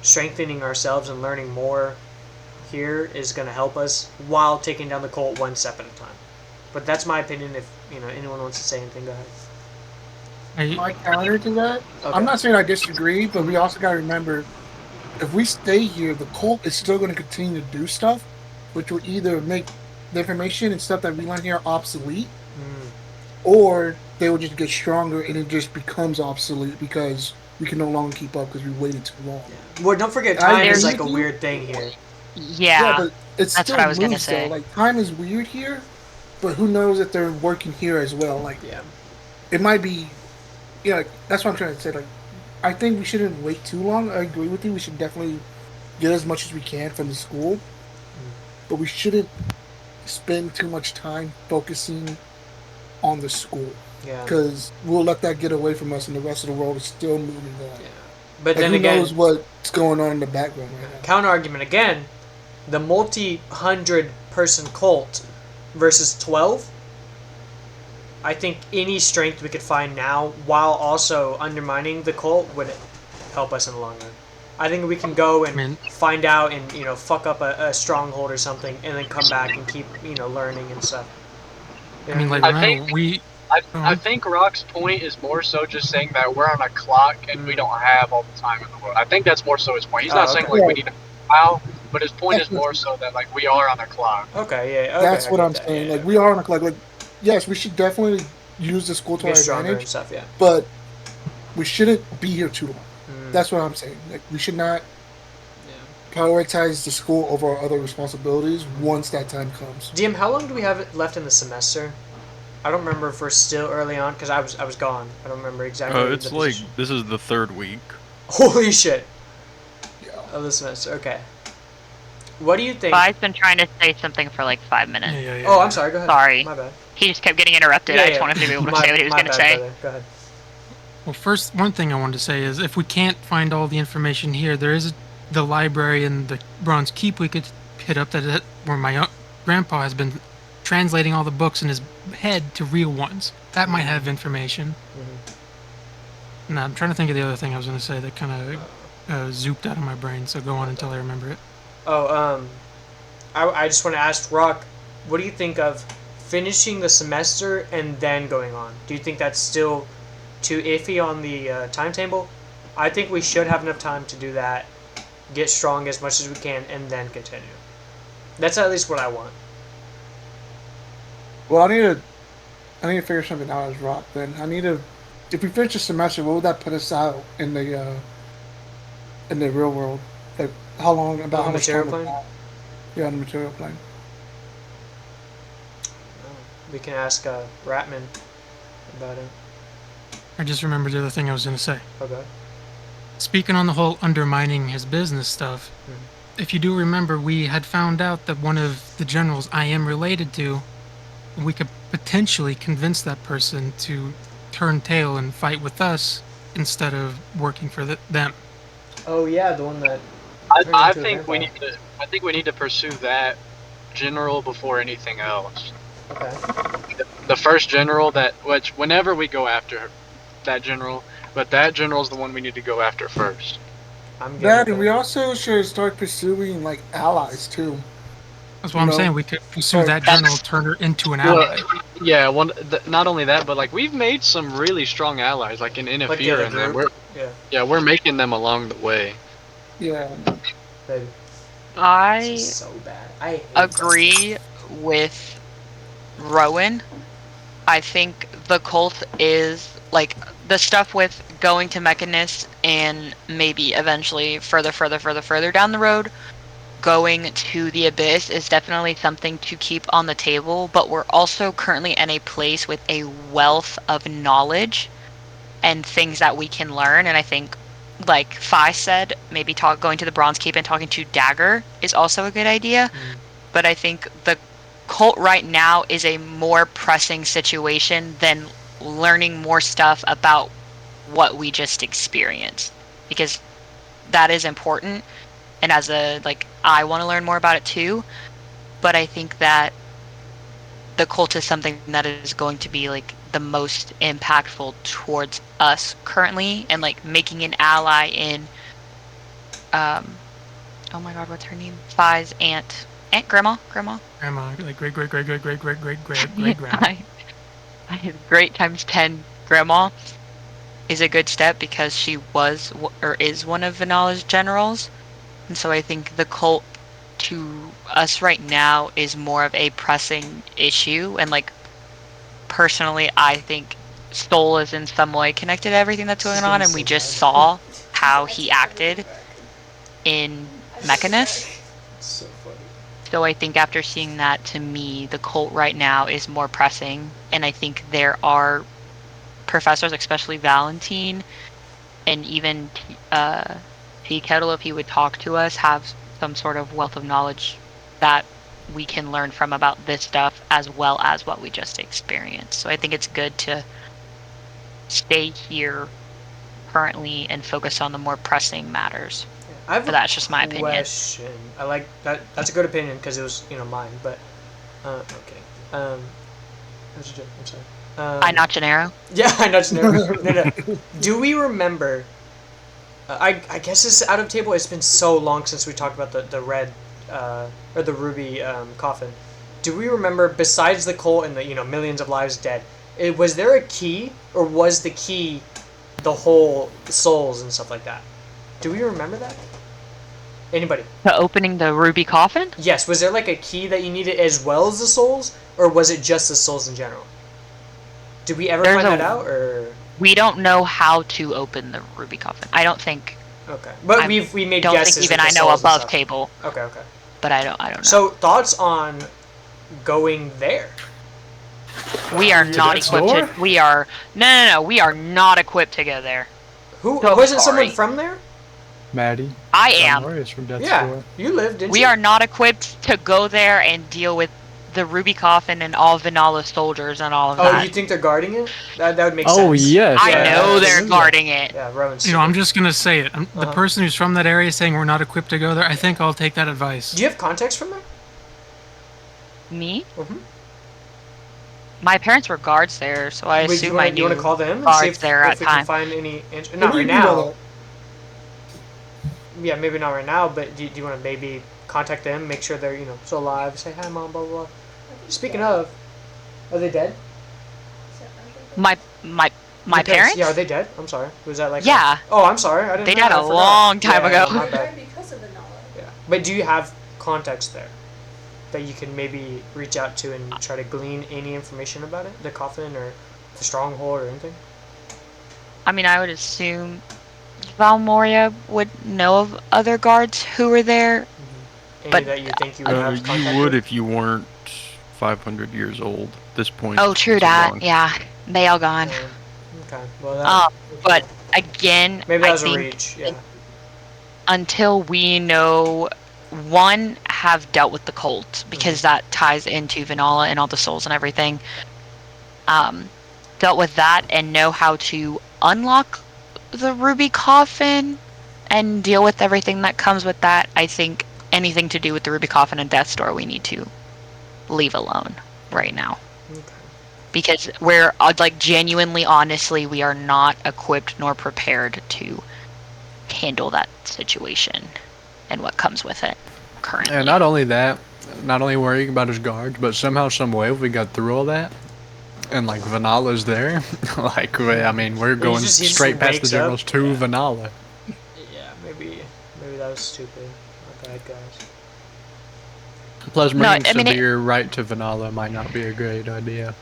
strengthening ourselves and learning more here is going to help us while taking down the cult one step at a time. But that's my opinion. If anyone wants to say anything, go ahead. My counter to that, okay. I'm not saying I disagree, but we also got to remember, if we stay here, the cult is still going to continue to do stuff, which will either make the information and stuff that we learn here obsolete, or they will just get stronger and it just becomes obsolete because we can no longer keep up because we waited too long. Yeah. Well, don't forget, time is like a weird thing here. Yeah, but it's that's still what I was gonna moves, say. though. Like, time is weird here, but who knows if they're working here as well? Like, it might be. Yeah, that's what I'm trying to say. Like, I think we shouldn't wait too long. I agree with you. We should definitely get as much as we can from the school, but we shouldn't spend too much time focusing on the school. Yeah. Because we'll let that get away from us, and the rest of the world is still moving on. Yeah. But Like, then who again, knows what's going on in the background right now? counter argument again, the multi-hundred person cult versus 12. I think any strength we could find now, while also undermining the cult, would help us in the long run. I think we can go and find out and fuck up a stronghold or something, and then come back and keep learning and stuff. I mean, like, I think Rock's point is more so just saying that we're on a clock and we don't have all the time in the world. I think that's more so his point. He's not saying like we need to wow, but his point is more so that like we are on a clock. Okay, yeah, okay. That's what I'm saying. Like, we are on a clock. Like, yes, we should definitely use the school to our advantage, and stuff, yeah. but we shouldn't be here too long. That's what I'm saying. Like, we should not prioritize the school over our other responsibilities once that time comes. DM, how long do we have left in the semester? I don't remember if we're still early on because I was gone. I don't remember exactly. It's like this is the 3rd week. Holy shit! Of the semester. Okay. What do you think? I've been trying to say something for like 5 minutes. Oh, I'm sorry. Go ahead. Sorry. My bad. He just kept getting interrupted. I just wanted to be able to say what he was going to say. Brother. Go ahead. Well, first, one thing I wanted to say is if we can't find all the information here, there is the library in the Bronze Keep we could hit up where my grandpa has been translating all the books in his head to real ones. That might have information. Now, I'm trying to think of the other thing I was going to say that kind of zooped out of my brain, so go on until I remember it. Oh, I just want to ask Rock, what do you think of finishing the semester and then going on? Do you think that's still too iffy on the timetable? I think we should have enough time to do that, get strong as much as we can, and then continue. That's at least what I want. Well, I need to figure something out as Rock. Then if we finish the semester, what would that put us out in the real world? Like, how long? About how much time? Plane? Yeah, on the material plane. We can ask Ratman about it. I just remembered the other thing I was going to say. Okay. Speaking on the whole undermining his business stuff, if you do remember, we had found out that one of the generals I am related to, we could potentially convince that person to turn tail and fight with us instead of working for them. Oh yeah, the one that. I think we need to pursue that general before anything else. Okay. The first general whenever we go after that general, but that general's the one we need to go after first. That, and we also should start pursuing like allies too. That's what I'm saying. We could pursue that general, turn her into an ally. Yeah, not only that, but like we've made some really strong allies, like in Inafir, and we're making them along the way. Yeah. Baby. I so bad. I agree with Rowan. I think the cult is like the stuff with going to Mechanist and maybe eventually further down the road, going to the Abyss is definitely something to keep on the table, but we're also currently in a place with a wealth of knowledge and things that we can learn, and I think, like Fi said, maybe going to the Bronze Keep and talking to Dagger is also a good idea, but I think the cult right now is a more pressing situation than learning more stuff about what we just experienced, because that is important, and as I want to learn more about it too, but I think that the cult is something that is going to be like the most impactful towards us currently, and like making an ally in oh my god, what's her name? Fi's grandma, like great grandma. Great times 10 grandma is a good step because she was or is one of Vanala's generals, and so I think the cult to us right now is more of a pressing issue, and like personally I think Soul is in some way connected to everything that's going on, and we just saw how he acted in Mechanist. So funny. So I think after seeing that, to me, the cult right now is more pressing, and I think there are professors, especially Valentine, and even Tea Kettle, if he would talk to us, have some sort of wealth of knowledge that we can learn from about this stuff as well as what we just experienced. So I think it's good to stay here currently and focus on the more pressing matters. I have But that's just my opinion. Question. I like that. That's a good opinion because it was mine. But okay. That was a joke. I'm sorry. I not Gennaro? Yeah, I know. No. Do we remember? I guess this is out of table. It's been so long since we talked about the red or the ruby coffin. Do we remember, besides the cult and the millions of lives dead, was there a key, or was the key the whole souls and stuff like that? Do we remember that? Anybody? The opening the ruby coffin? Yes. Was there like a key that you needed as well as the souls, or was it just the souls in general? Did we ever find that out, or? We don't know how to open the ruby coffin. I don't think. Okay, but we made don't guesses. Think even I know above table. Okay. But I don't know. So thoughts on going there? We are not equipped. We are no. We are not equipped to go there. Who wasn't someone from there? Maddie. I am. From Death's Yeah, Door. you lived. Didn't we you? are not equipped to go there and deal with the ruby coffin and all Vanilla soldiers and all of that. Oh, you think they're guarding it? That would make sense. Oh yes. I know they're guarding it. Yeah, Rowan's. I'm just gonna say it. The person who's from that area saying we're not equipped to go there. I think I'll take that advice. Do you have contacts from there? Me? Mm-hmm. My parents were guards there, so I assume I knew. You want to call them and guards see if there at we can time. find any? Not right now. Yeah, maybe not right now. But do you want to maybe contact them, make sure they're still alive, say hi, mom, blah blah blah. Speaking of, are they dead? My parents? Yeah, are they dead? I'm sorry. Was that like? Yeah. Oh, I'm sorry. I didn't. They know. died a long time ago. My bad. Yeah, but do you have contacts there that you can maybe reach out to and try to glean any information about it, the coffin or the stronghold or anything? I mean, I would assume Valmoria would know of other guards who were there. Any but that you think you would have contact you would with? if you weren't 500 years old at this point. Oh, true that. Yeah, they all gone. Okay. Well, but again, maybe that I was a think reach. Yeah. until we know, one, have dealt with the cult, because that ties into Vanilla and all the souls and everything. Dealt with that and know how to unlock the ruby coffin and deal with everything that comes with that. I think anything to do with the ruby coffin and Death's Door we need to leave alone right now. Okay. Because we're genuinely, honestly, we are not equipped nor prepared to handle that situation and what comes with it currently. And not only that, not only worrying about his guards, but somehow, some way, we got through all that, and Vanala's there. We're going straight past the generals to Vanala. Yeah, maybe that was stupid. My bad, guys. Plus, bringing Sabir right to Vanala might not be a great idea.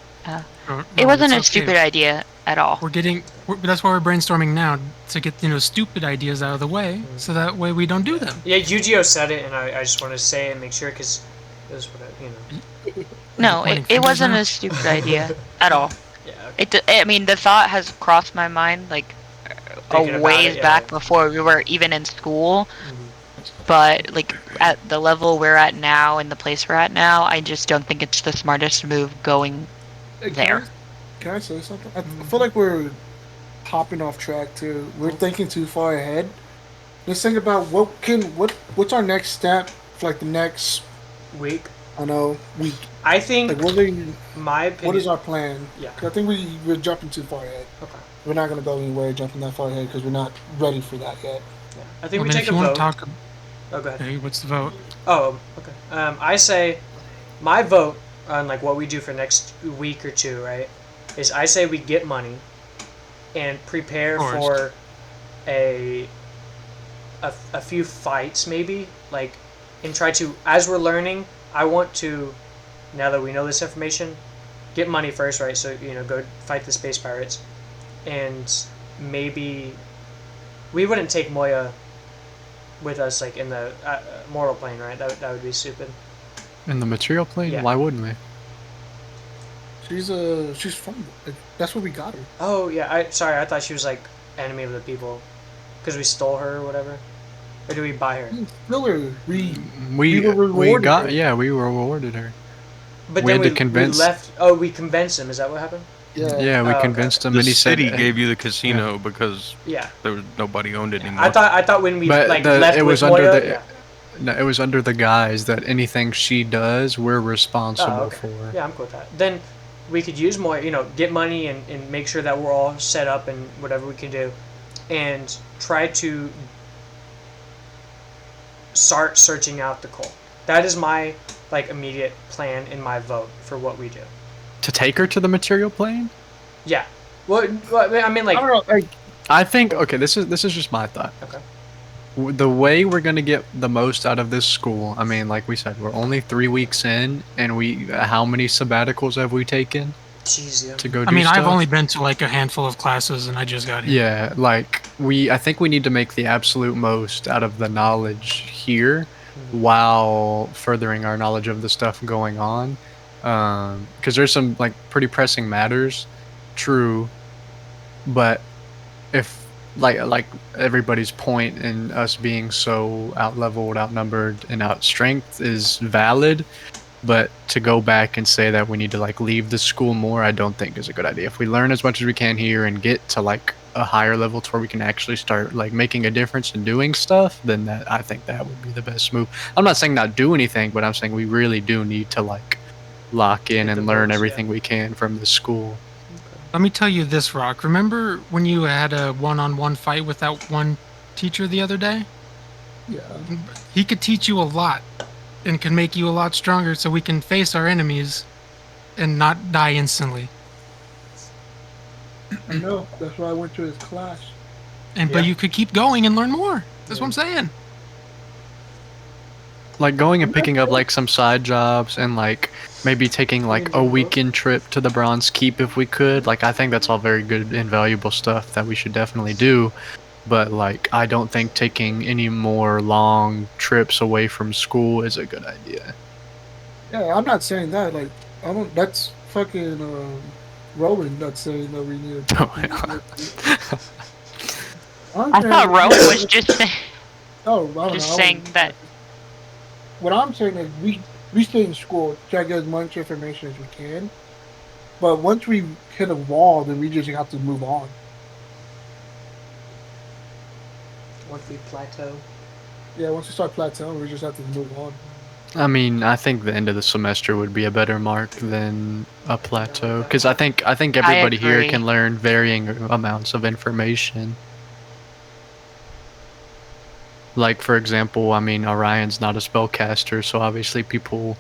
It wasn't a stupid idea at all. Mm-hmm. That's why we're brainstorming now, to get stupid ideas out of the way, so that way we don't do them. Yeah, Yu-Gi-Oh said it, and I just want to say it and make sure, because it was what No, it wasn't a stupid idea at all. Yeah. Okay. The thought has crossed my mind a ways back before we were even in school. Mm-hmm. But at the level we're at now and the place we're at now, I just don't think it's the smartest move going there. Can I say something? I feel like we're hopping off track too. We're thinking too far ahead. Let's think about what's our next step for the next week. Week. I think. My opinion. What is our plan? Yeah. 'Cause I think we're jumping too far ahead. Okay. We're not gonna go anywhere jumping that far ahead because we're not ready for that yet. Yeah. I think we take a vote. Oh, go ahead. Hey, what's the vote? Oh, okay. I say my vote on what we do for next week or two, right? Is I say we get money and prepare for a few fights maybe, and try to, as we're learning, I want to, now that we know this information, get money first, right? So go fight the space pirates, and maybe we wouldn't take Moya with us in the mortal plane, right? That would be stupid. In the material plane? Yeah. Why wouldn't we? She's from. That's where we got her. Oh yeah, I thought she was enemy of the people, because we stole her or whatever. Or do we buy her? Still her. We were rewarded her. Yeah, we rewarded her. But we then had to convince. we convinced him. Is that what happened? Yeah, we convinced him, The and he said city gave you the casino because Yeah. there was nobody owned it anymore. I thought when we but left it with was under Moya, the no, it was under the guise that anything she does, we're responsible for. Yeah, I'm cool with that. Then we could use more, get money and make sure that we're all set up and whatever we can do, and try to start searching out the coal. That is my immediate plan in my vote for what we do. To take her to the material plane? Yeah. Well, I mean, I don't know. I think okay. This is just my thought. Okay. The way we're gonna get the most out of this school, I mean, like we said, we're only 3 weeks in, and how many sabbaticals have we taken? Jeez, yeah. To go do I mean, stuff? I've only been to a handful of classes, and I just got here. Yeah, I think we need to make the absolute most out of the knowledge here, while furthering our knowledge of the stuff going on, because there's some pretty pressing matters, true, but if like everybody's point in us being so out-leveled, outnumbered, and outstrength is valid, but to go back and say that we need to leave the school more, I don't think is a good idea. If we learn as much as we can here and get to a higher level to where we can actually start making a difference and doing stuff, then I think that would be the best move. I'm not saying not do anything, but I'm saying we really do need to lock in and learn everything we can from the school. Let me tell you this, Rock. Remember when you had a one-on-one fight with that one teacher the other day? Yeah. He could teach you a lot and can make you a lot stronger so we can face our enemies and not die instantly. I know. That's why I went to his class. But you could keep going and learn more. That's what I'm saying. Going and picking up some side jobs and maybe taking a weekend trip to the Bronze Keep if we could. I think that's all very good and valuable stuff that we should definitely do. But I don't think taking any more long trips away from school is a good idea. Yeah, I'm not saying that. I don't. That's fucking Rowan that's saying that we need to. I thought Rowan was just saying. Oh, I don't know. Saying that. What I'm saying is we stay in school, try to get as much information as we can. But once we hit a wall, then we just have to move on. Once we plateau. Yeah, once we start plateauing, we just have to move on. I mean, I think the end of the semester would be a better mark than a plateau, because I think everybody here can learn varying amounts of information. For example, I mean, Orion's not a spellcaster, so obviously people,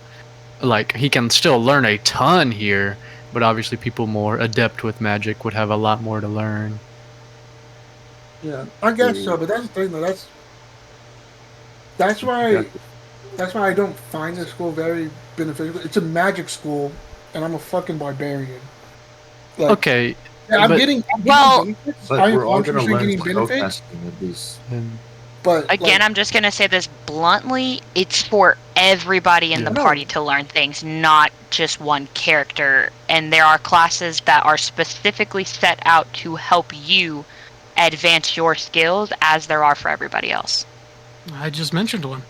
he can still learn a ton here, but obviously people more adept with magic would have a lot more to learn. Yeah, I guess so, but that's the thing, though. That's why I don't find this school very beneficial. It's a magic school, and I'm a fucking barbarian. Okay. Yeah, I'm getting benefits. But we're all going to learn benefits. at least. But again, I'm just going to say this bluntly, it's for everybody in the party to learn things, not just one character. And there are classes that are specifically set out to help you advance your skills as there are for everybody else. I just mentioned one.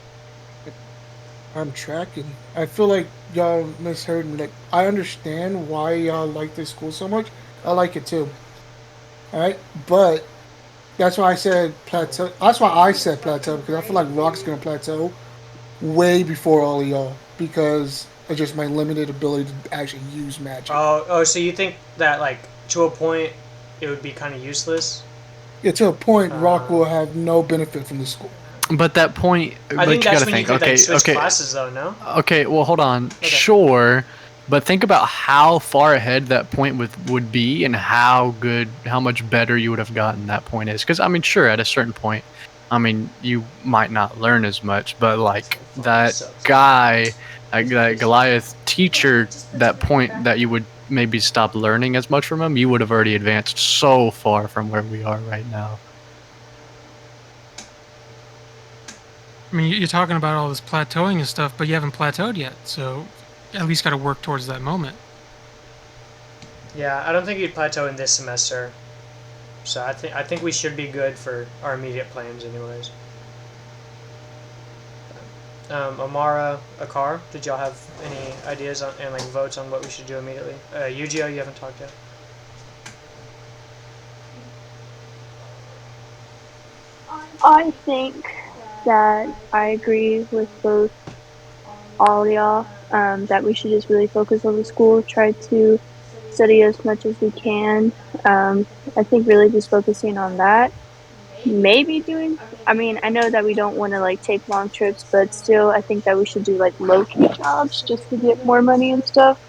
I'm tracking. I feel like y'all misheard me. I understand why y'all like this school so much. I like it too. Alright? But that's why I said plateau. That's why I said plateau, because I feel like Rock's gonna plateau way before all of y'all, because of just my limited ability to actually use magic. Oh, so you think that to a point it would be kind of useless? Yeah, to a point, Rock will have no benefit from the school. But that point, I think you that's gotta when think. you could switch Okay. classes, though. No. Okay. Well, hold on. Okay. Sure, but think about how far ahead that point would be, and how much better you would have gotten that point is. Because I mean, sure, at a certain point, I mean, you might not learn as much, but that guy, that Goliath teacher, that point that you would maybe stop learning as much from him, you would have already advanced so far from where we are right now. I mean, you're talking about all this plateauing and stuff, but you haven't plateaued yet, so at least got to work towards that moment. Yeah, I don't think you'd plateau in this semester, so I think we should be good for our immediate plans, anyways. Amara, Akar, did y'all have any ideas on and votes on what we should do immediately? Yu-Gi-Oh, you haven't talked yet. I think that I agree with both all y'all, that we should just really focus on the school, try to study as much as we can. I think really just focusing on that. Maybe doing, I mean, I know that we don't want to like take long trips, but still, I think that we should do like low key jobs just to get more money and stuff.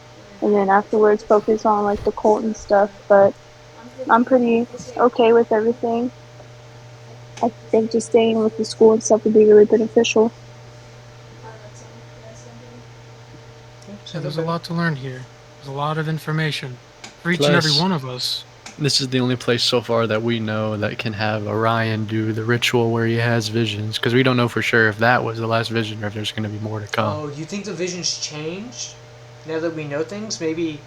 And then afterwards, focus on like the cult and stuff. But I'm pretty okay with everything. I think just staying with the school and stuff would be really beneficial. So there's a lot to learn here. There's a lot of information for each and every one of us. This is the only place so far that we know that can have Orion do the ritual where he has visions, because we don't know for sure if that was the last vision or if there's going to be more to come. Oh, you think the visions changed? Now that we know things, maybe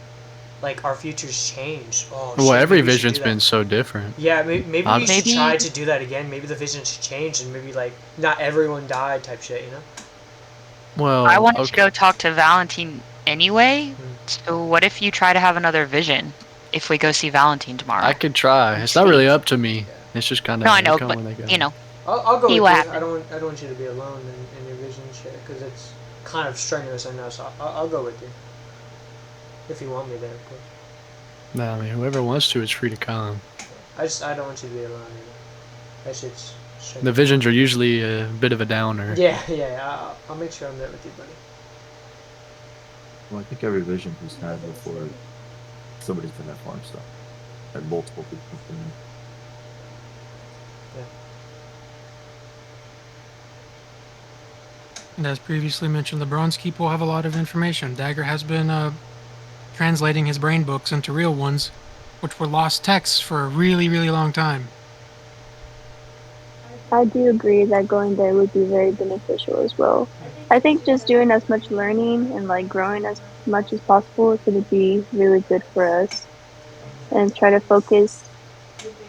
like our futures changed. Oh, Well, shit, every maybe we should vision's do been that. so different. Yeah, maybe we should Maybe- try to do that again. Maybe the visions changed and maybe like not everyone died type shit, you know? Well, I wanted to okay. go talk to Valentine anyway. Mm. So what if you try to have another vision? If we go see Valentine tomorrow. I could try. It's not really up to me. It's just kind of No, I know, come but when they go. you know, I'll go See with what you. happens. I don't want you to be alone in your vision shit because it's kind of strenuous. I know, so I'll go with you if you want me there, of course. No, I mean, whoever wants to is free to come. I don't want you to be alone either. That shit's strenuous. The visions are usually a bit of a downer. Yeah. I'll make sure I'm there with you, buddy. Well, I think every vision he's had before somebody's been that far and stuff. Had multiple people come in. And as previously mentioned, the Bronze Keep will have a lot of information. Dagger has been translating his brain books into real ones, which were lost texts for a really, really long time. I do agree that going there would be very beneficial as well. I think just doing as much learning and like growing as much as possible is going to be really good for us. And try to focus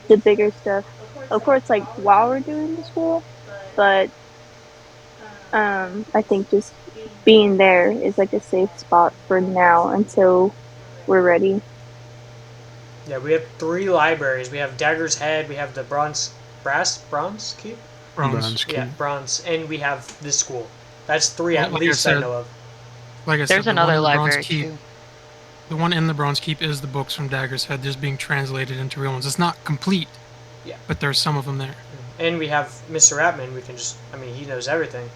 the bigger stuff, of course, like while we're doing the school, but I think just being there is like a safe spot for now until we're ready. Yeah, we have 3 libraries. We have Dagger's Head. We have the Bronze Keep. Bronze Keep. Yeah, Bronze, and we have this school. That's 3 Well, at like I least I said- know of. Like I there's said, the one another in the Bronze library Keep, too. the one in the Bronze Keep is the books from Dagger's Head just being translated into real ones. It's not complete, Yeah. but there's some of them there. And we have Mr. Ratman. We can just, he knows everything.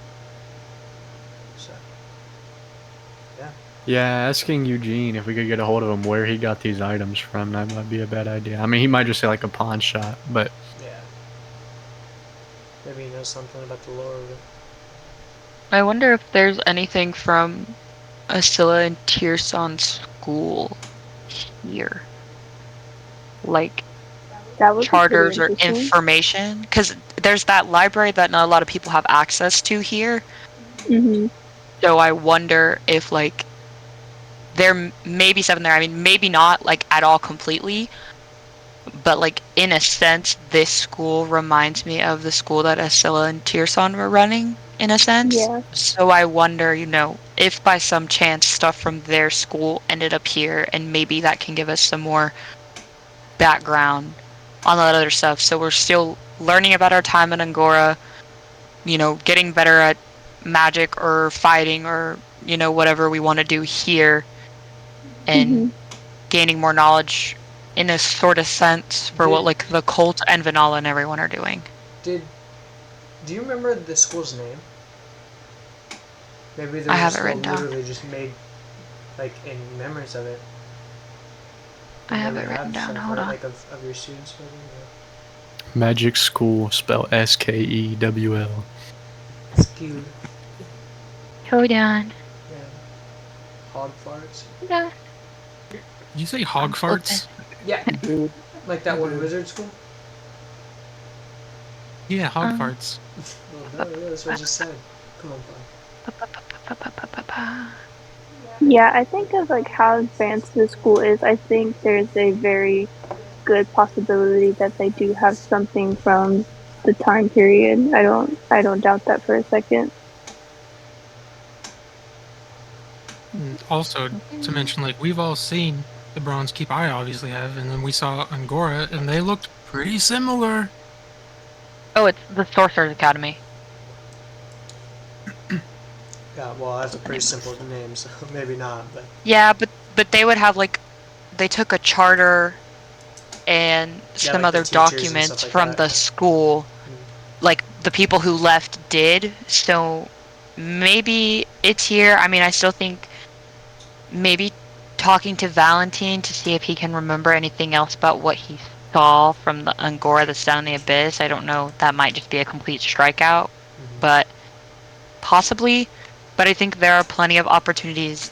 So, Yeah, asking Eugene if we could get a hold of him where he got these items from, that might be a bad idea. I mean, he might just say like a pawn shop, but yeah. Maybe he knows something about the lore of it. I wonder if there's anything from Ascilla and Tirsan's school here. Like That would charters be or pretty interesting. information. Because there's that library that not a lot of people have access to here. Mhm. So I wonder if like there may be something there. I mean, maybe not like at all completely, but like in a sense, this school reminds me of the school that Ascilla and Tirsan were running in a sense. Yeah. So I wonder, if by some chance stuff from their school ended up here, and maybe that can give us some more background on that other stuff. So we're still learning about our time in Angora, getting better at magic or fighting or whatever we want to do here, and gaining more knowledge in a sort of sense for what like the cult and Vanilla and everyone are doing. Do you remember the school's name? Maybe I the have it school written down. literally just made like in memories of it. I have Maybe it written down. somewhere, Hold on. Like of your students, maybe. Yeah. Magic School, spelled SKEWL. Skewed. Hold on. Yeah. Hog farts. Hold on. Did you say hog farts? Yeah. Like that one wizard school? Yeah, hog farts. Well, no, that's what I just said. Come on, bud. Yeah, I think of like how advanced the school is. I think there's a very good possibility that they do have something from the time period. I don't doubt that for a second. And also, to mention, like, we've all seen the Bronze Keep. I obviously have, and then we saw Angora, and they looked pretty similar. Oh, it's the Sorcerer's Academy. Yeah, well, that's a pretty simple name, so maybe not. But yeah, but they would have like they took a charter and some like other documents like from that, the school. Like the people who left did. So maybe it's here. I mean, I still think maybe talking to Valentine to see if he can remember anything else about what he saw from the Angora that's down in the abyss. I don't know. That might just be a complete strikeout, but possibly. But I think there are plenty of opportunities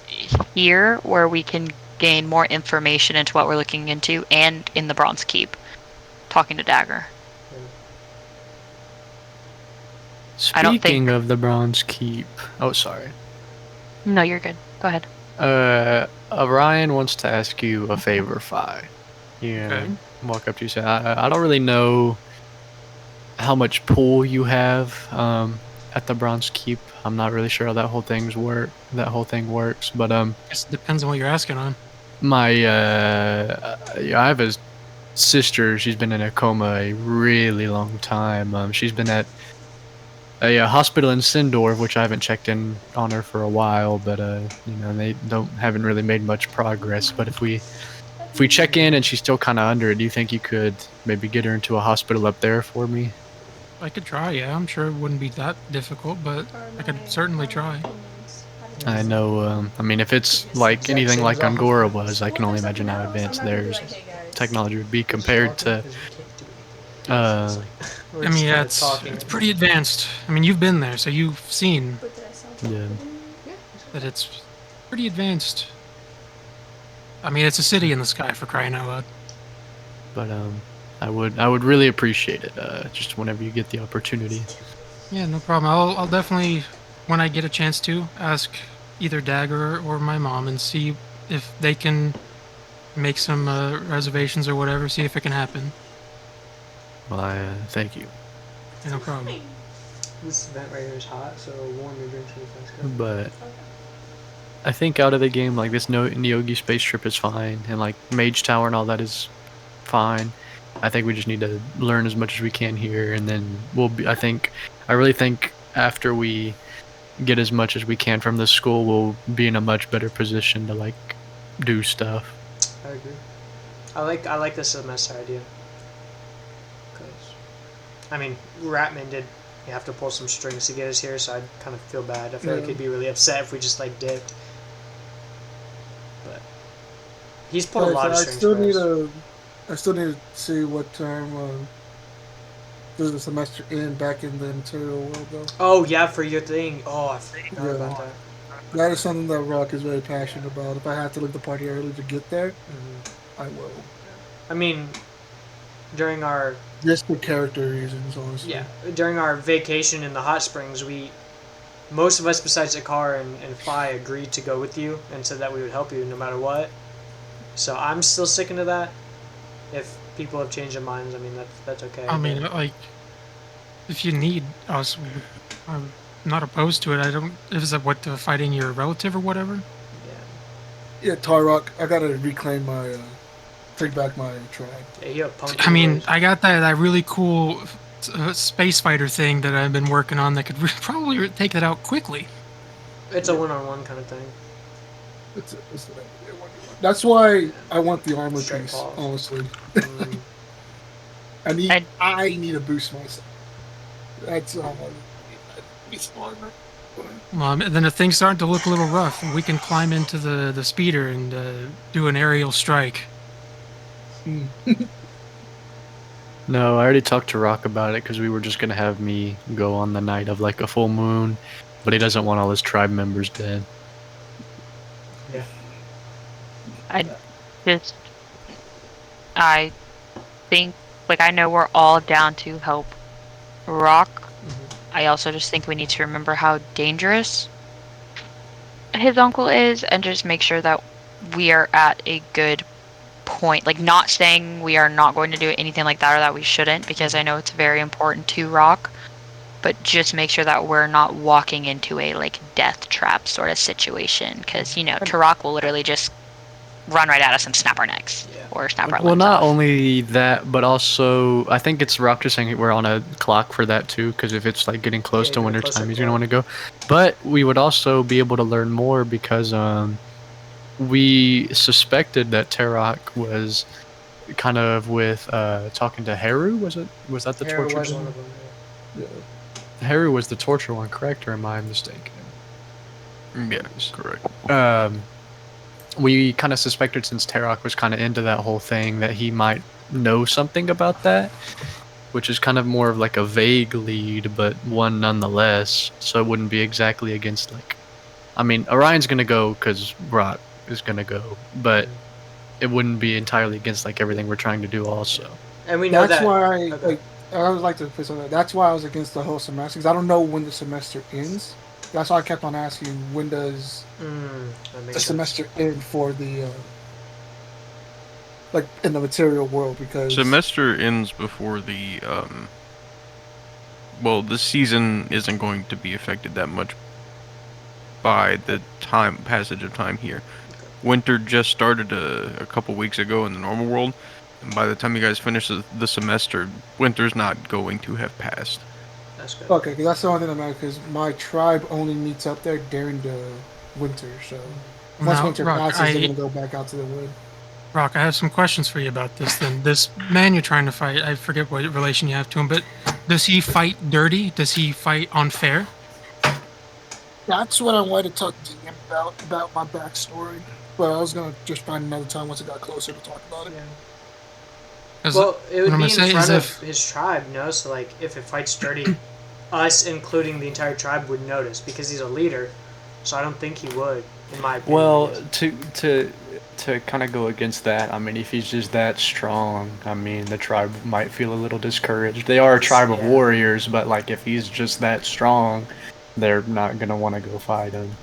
here where we can gain more information into what we're looking into, and in the Bronze Keep, talking to Dagger. Speaking of the Bronze Keep, oh sorry. No, you're good. Go ahead. Orion wants to ask you a favor, Fi. Okay. Walk up to you and say, I don't really know how much pull you have at the Bronze Keep. I'm not really sure how that whole thing works, but Guess it depends on what you're asking on. my I have a sister. She's been in a coma a really long time. She's been at a hospital in Sindor, which I haven't checked in on her for a while, but you know, they haven't really made much progress. But if we check in and she's still kind of under it, do you think you could maybe get her into a hospital up there for me? I could try, yeah. I'm sure it wouldn't be that difficult, but I could certainly try. I know, I mean, if it's like anything like Angora was, I can only imagine how advanced their technology would be compared to... I mean, yeah, it's pretty advanced. I mean, you've been there, so you've seen that it's pretty advanced. I mean, it's a city in the sky, for crying out loud. But I would really appreciate it, just whenever you get the opportunity. Yeah, no problem. I'll definitely, when I get a chance to, ask either Dagger or my mom and see if they can make some reservations or whatever, see if it can happen. Well, I thank you. Yeah, no problem. This vent right here is hot, so warm your drinks really fast. But I think out of the game, like this Neogi space trip is fine, and like Mage Tower and all that is fine. I think we just need to learn as much as we can here, and then we'll be. I really think after we get as much as we can from this school, we'll be in a much better position to like do stuff. I agree. I like this semester idea. I mean, Ratman did have to pull some strings to get us here, so I'd kind of feel bad. I feel like he'd be really upset if we just like dipped. But he's pulled a lot of strings. I still need to see what time does the semester end back in the Imperial world, though. Oh yeah, for your thing. Oh, I forgot about that. That is something that Rock is very passionate about. If I have to leave the party early to get there, I will. I mean, during our... Just for character reasons, honestly. Yeah, during our vacation in the hot springs, most of us besides Akar and Fi agreed to go with you and said that we would help you no matter what. So I'm still sticking to that. If people have changed their minds, I mean, that's okay. I mean, like, if you need us, I'm not opposed to it. I don't... Is that what, fighting your relative or whatever? Yeah, Tarok, I gotta reclaim my... take back my tribe. I mean, I got that really cool space fighter thing that I've been working on that could probably take that out quickly. It's a one-on-one kind of thing. That's why I want the armor piece, honestly. I need to boost myself. That's all I need. Well, then if things start to look a little rough, we can climb into the speeder and do an aerial strike. No, I already talked to Rock about it because we were just gonna have me go on the night of like a full moon, but he doesn't want all his tribe members dead. Yeah. I think, like, I know we're all down to help Rock. I also just think we need to remember how dangerous his uncle is and just make sure that we are at a good point. Like, not saying we are not going to do anything like that or that we shouldn't, because I know it's very important to Rock, but just make sure that we're not walking into a like death trap sort of situation, because you know Turok will literally just run right at us and snap our necks. Yeah, or snap our Well, limbs not off. only that, but also I think it's Rock just saying we're on a clock for that too, because if it's like getting close Yeah, to get a winter closer time, he's gonna clock. want to go. But we would also be able to learn more because we suspected that Tarok was kind of with talking to Haru. Was that the Hera torture was one one? of them. Yeah. Haru was the torture one, correct? Or am I mistaken? Yeah, correct. We kind of suspected, since Tarok was kind of into that whole thing, that he might know something about that, which is kind of more of like a vague lead, but one nonetheless. So it wouldn't be exactly against like, I mean, Orion's gonna go because Rock is gonna go, but it wouldn't be entirely against like everything we're trying to do also. And we know That's that. why, Okay. like, I would like to put something. That's why I was against the whole semester, because I don't know when the semester ends. That's why I kept on asking, when does That the makes sense. semester end for the, like, in the material world? Because Semester ends before the well, the season isn't going to be affected that much by the passage of time here. Winter just started a couple weeks ago in the normal world, and by the time you guys finish the semester, winter's not going to have passed. That's good. okay, because that's the only thing that matters. Because my tribe only meets up there during the winter, so once Now, winter Rock, passes, they're gonna go back out to the wood. Rock, I have some questions for you about this. Then this man you're trying to fight, I forget what relation you have to him, but does he fight dirty? Does he fight unfair? That's what I wanted to talk to him about my backstory. But I was gonna just find another time once it got closer to talk about it. Yeah. 'Cause Well, it what would I'm be gonna in say front is of his tribe, no? So, like, if it fights dirty, us, including the entire tribe, would notice because he's a leader. So I don't think he would, in my opinion. Well, to kind of go against that, I mean, if he's just that strong, I mean, the tribe might feel a little discouraged. They are a tribe of warriors, but like if he's just that strong, they're not gonna want to go fight him.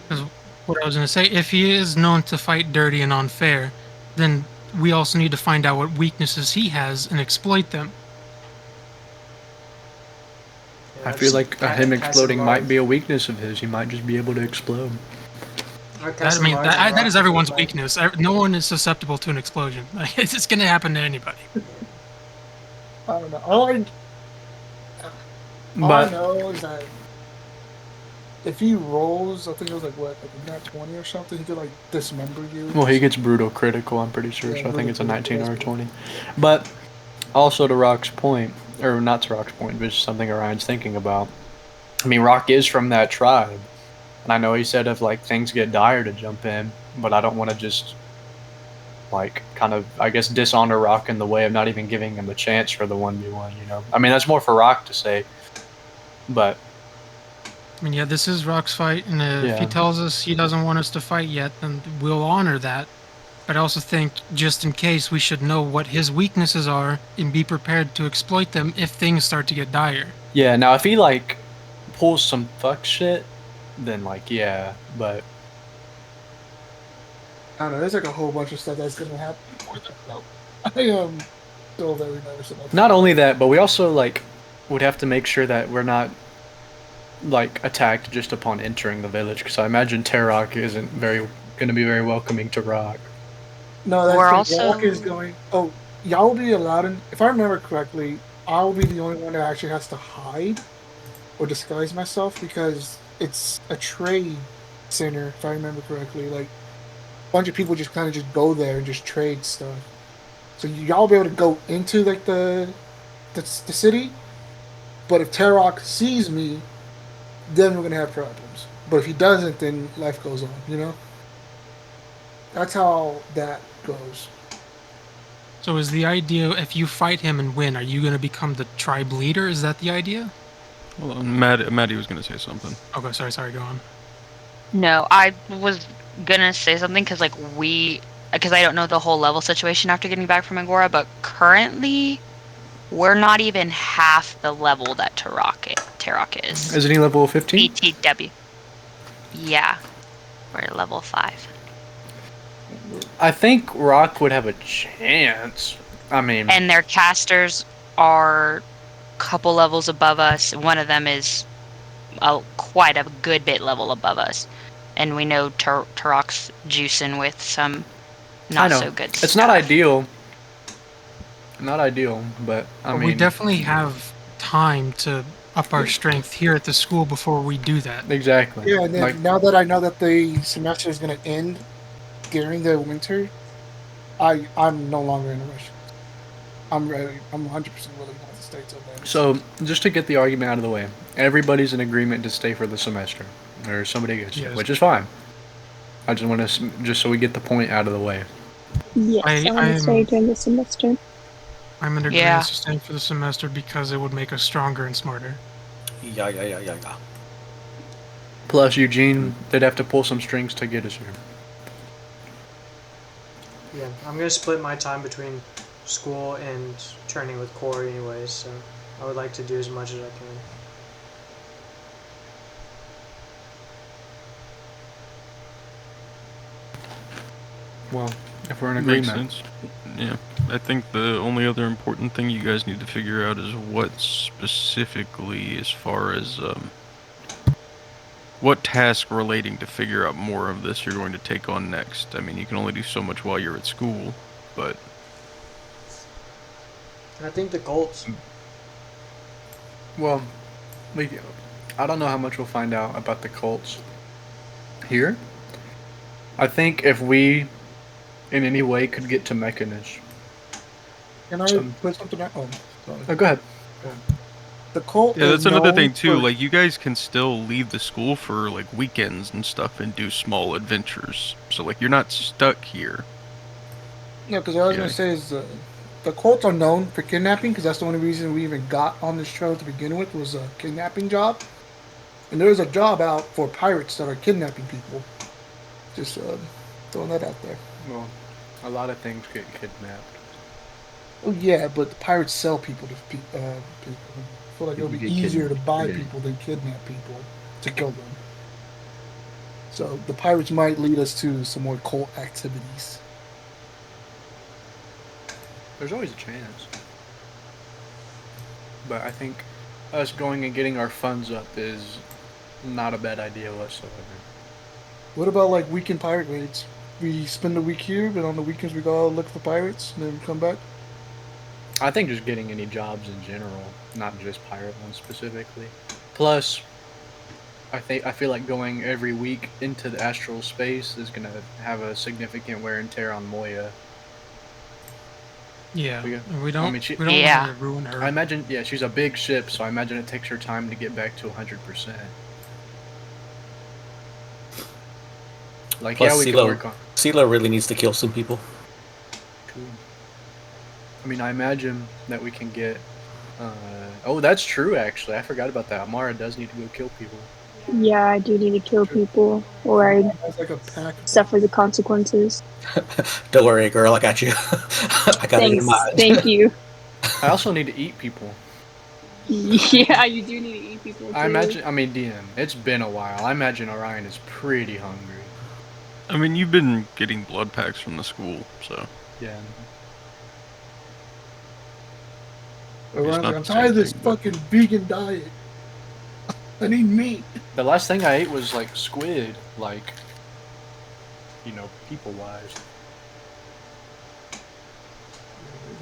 Because what I was gonna say, if he is known to fight dirty and unfair, then we also need to find out what weaknesses he has and exploit them. I feel like him exploding might be a weakness of his. He might just be able to explode. That is everyone's weakness. No one is susceptible to an explosion. It's going to happen to anybody. I don't know. All I know is that if he rolls, I think it was like what, like a nat 20 or something, he could like dismember you. Well, he gets brutal critical, I'm pretty sure. Yeah, so I think it's a 19 or a critical. 20. But also to Rock's point, or not to Rock's point, but just something Orion's thinking about. I mean, Rock is from that tribe. And I know he said if like things get dire to jump in, but I don't want to just like kind of, I guess, dishonor Rock in the way of not even giving him a chance for the 1v1, you know? I mean, that's more for Rock to say, but I mean, yeah, this is Rock's fight, and if he Yeah. tells us he doesn't want us to fight yet, then we'll honor that. But I also think, just in case, we should know what his weaknesses are and be prepared to exploit them if things start to get dire. yeah, now if he like pulls some fuck shit, then like, yeah, but I don't know. There's like a whole bunch of stuff that's gonna happen before that. So I am still very nervous about that. not only that, but we also like would have to make sure that we're not like attacked just upon entering the village, because I imagine Tarok isn't going to be very welcoming to Rock. No, that's We're the also- Rock is going. Oh, y'all will be allowed in. If I remember correctly, I'll be the only one that actually has to hide or disguise myself because it's a trade center. If I remember correctly, like a bunch of people just kind of just go there and just trade stuff. So y'all will be able to go into like the city, but if Tarok sees me, then we're gonna have problems. But if he doesn't, then life goes on. You know. That's how that goes. So is the idea, if you fight him and win, are you going to become the tribe leader? Is that the idea? Hold on, Maddie was gonna say something. Okay, sorry, go on. No, I was gonna say something because because I don't know the whole level situation after getting back from Angora, but currently we're not even half the level that Tarok is. Isn't he level 15? BTW. Yeah, we're level 5. I think Rock would have a chance. I mean, And their casters are a couple levels above us. One of them is quite a good bit level above us. And we know Tarok's juicing with some not I know. so good It's stuff. not ideal. Not ideal, but I mean, we definitely have time to up our strength here at the school before we do that. exactly. Yeah, and then Like, now that I know that the semester is going to end during the winter, I'm no longer in a rush. I'm ready. I'm 100% willing not to stay till then. so just to get the argument out of the way, everybody's in agreement to stay for the semester, or somebody gets Yes. which is fine. I just want to just so we get the point out of the way. Yes, I want to stay during the semester. I'm in agreement Yeah. to staying for the semester because it would make us stronger and smarter. Yeah. Plus, Eugene did have to pull some strings to get us here. Yeah, I'm gonna split my time between school and training with Corey anyways, so I would like to do as much as I can. Well, if we're in Makes agreement, sense. Yeah, I think the only other important thing you guys need to figure out is what specifically, as far as what task relating to figure out more of this you're going to take on next. I mean, you can only do so much while you're at school, but I think the Colts. well, I don't know how much we'll find out about the Colts here. I think if we, in any way, could get to Mechanist. Can I put something out? Oh, sorry. Oh, go ahead. The Colt. yeah, that's another thing too. For, Like, you guys can still leave the school for like weekends and stuff and do small adventures. So like, you're not stuck here. yeah, because what I was gonna say is the Colts are known for kidnapping because that's the only reason we even got on this trail to begin with was a kidnapping job. And there's a job out for pirates that are kidnapping people. Just throwing that out there. Well, a lot of things get kidnapped. Oh yeah, but the pirates sell people to people. I feel like it'll be You get easier to buy kidnapped. people than kidnap people to kill them. So the pirates might lead us to some more cult activities. There's always a chance. But I think us going and getting our funds up is not a bad idea whatsoever. What about like weekend pirate raids? We spend a week here, but on the weekends we go out look for pirates, and then we come back. I think just getting any jobs in general, not just pirate ones specifically. Plus, I feel like going every week into the astral space is gonna have a significant wear and tear on Moya. Yeah, We- we don't. I mean, we don't Yeah. want to ruin her. I imagine, yeah, she's a big ship, so I imagine it takes her time to get back to 100%. Like, Plus, yeah, we can CeeLo, work on. CeeLo really needs to kill some people. True. I mean, I imagine that we can get. Oh, that's true. Actually, I forgot about that. Amara does need to go kill people. Yeah, I do need to kill people, or I That's like a pack. suffer the consequences. Don't worry, girl. I got you. I got it in Thanks. mind. Thank you. I also need to eat people. Yeah, you do need to eat people too. I imagine. I mean, DM. It's been a while. I imagine Orion is pretty hungry. I mean, you've been getting blood packs from the school, so Yeah. Orion, not I'm the tired of same this thing, but- fucking vegan diet. I need meat. The last thing I ate was like squid, like, people wise.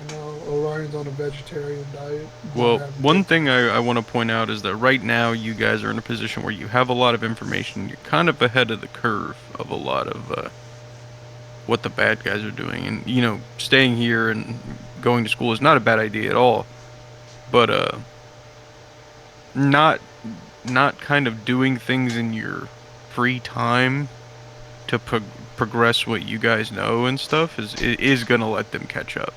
You know, Orion's on a vegetarian diet. Well, one thing I want to point out is that right now you guys are in a position where you have a lot of information. You're kind of ahead of the curve of a lot of what the bad guys are doing. And, staying here and going to school is not a bad idea at all. But not kind of doing things in your free time to progress what you guys know and stuff is going to let them catch up.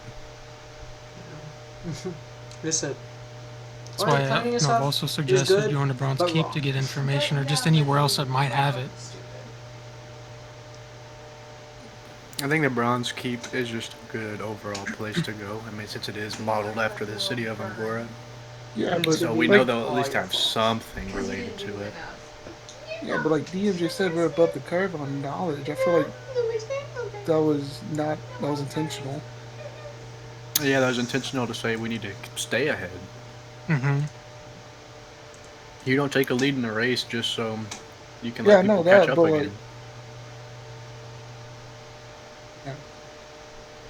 Listen. That's why I've also suggested going to Bronze Keep to get information, or just anywhere else that might have it. I think the Bronze Keep is just a good overall place to go. I mean, since it is modeled after the city of Angora. Yeah, but So we know they'll at least have something related to it. Yeah, but like DM just said, we're above the curve on knowledge. I feel like that was intentional. Yeah, that was intentional to say we need to stay ahead. Mm-hmm. You don't take a lead in a race just so you can Yeah, let people no, catch that, up but again. like, yeah.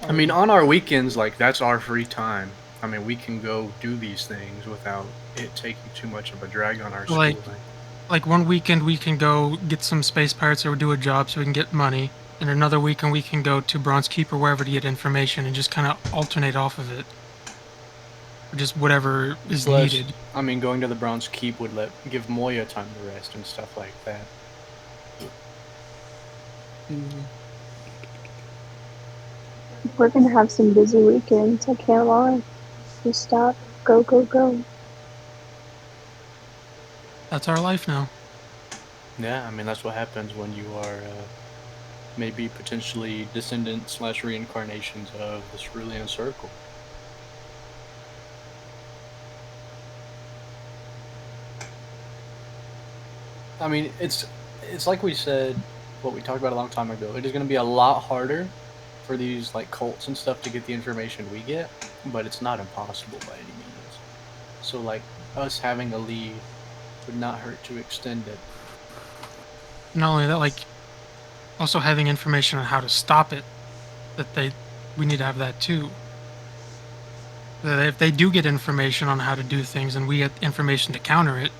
I mean, on our weekends, like, that's our free time. I mean, we can go do these things without it taking too much of a drag on our Like- schooling. Like one weekend we can go get some space pirates or do a job so we can get money, and another weekend we can go to Bronze Keep or wherever to get information and just kind of alternate off of it. Or just whatever is Plus, needed. I mean, going to the Bronze Keep would give Moya time to rest and stuff like that. We're gonna have some busy weekends. I can't lie. Just stop. Go, go, go. That's our life now. Yeah, I mean, that's what happens when you are maybe potentially descendants / reincarnations of the Cerulean Circle. I mean, it's like we said, what we talked about a long time ago. It is going to be a lot harder for these like cults and stuff to get the information we get, but it's not impossible by any means. So like us having a lead would not hurt to extend it. Not only that, like also having information on how to stop it. We need to have that too. That if they do get information on how to do things and we get information to counter it,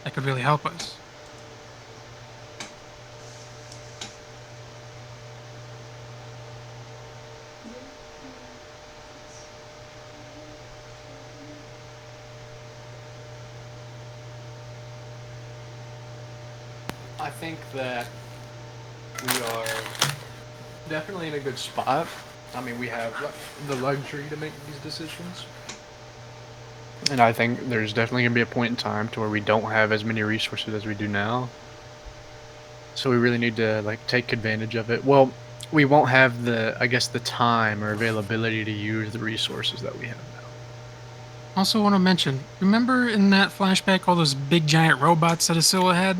that could really help us. I think that we are definitely in a good spot. I mean, we have the luxury to make these decisions. And I think there's definitely going to be a point in time to where we don't have as many resources as we do now. So we really need to like take advantage of it. Well, we won't have the time or availability to use the resources that we have now. Also want to mention, remember in that flashback all those big giant robots that Asilla had?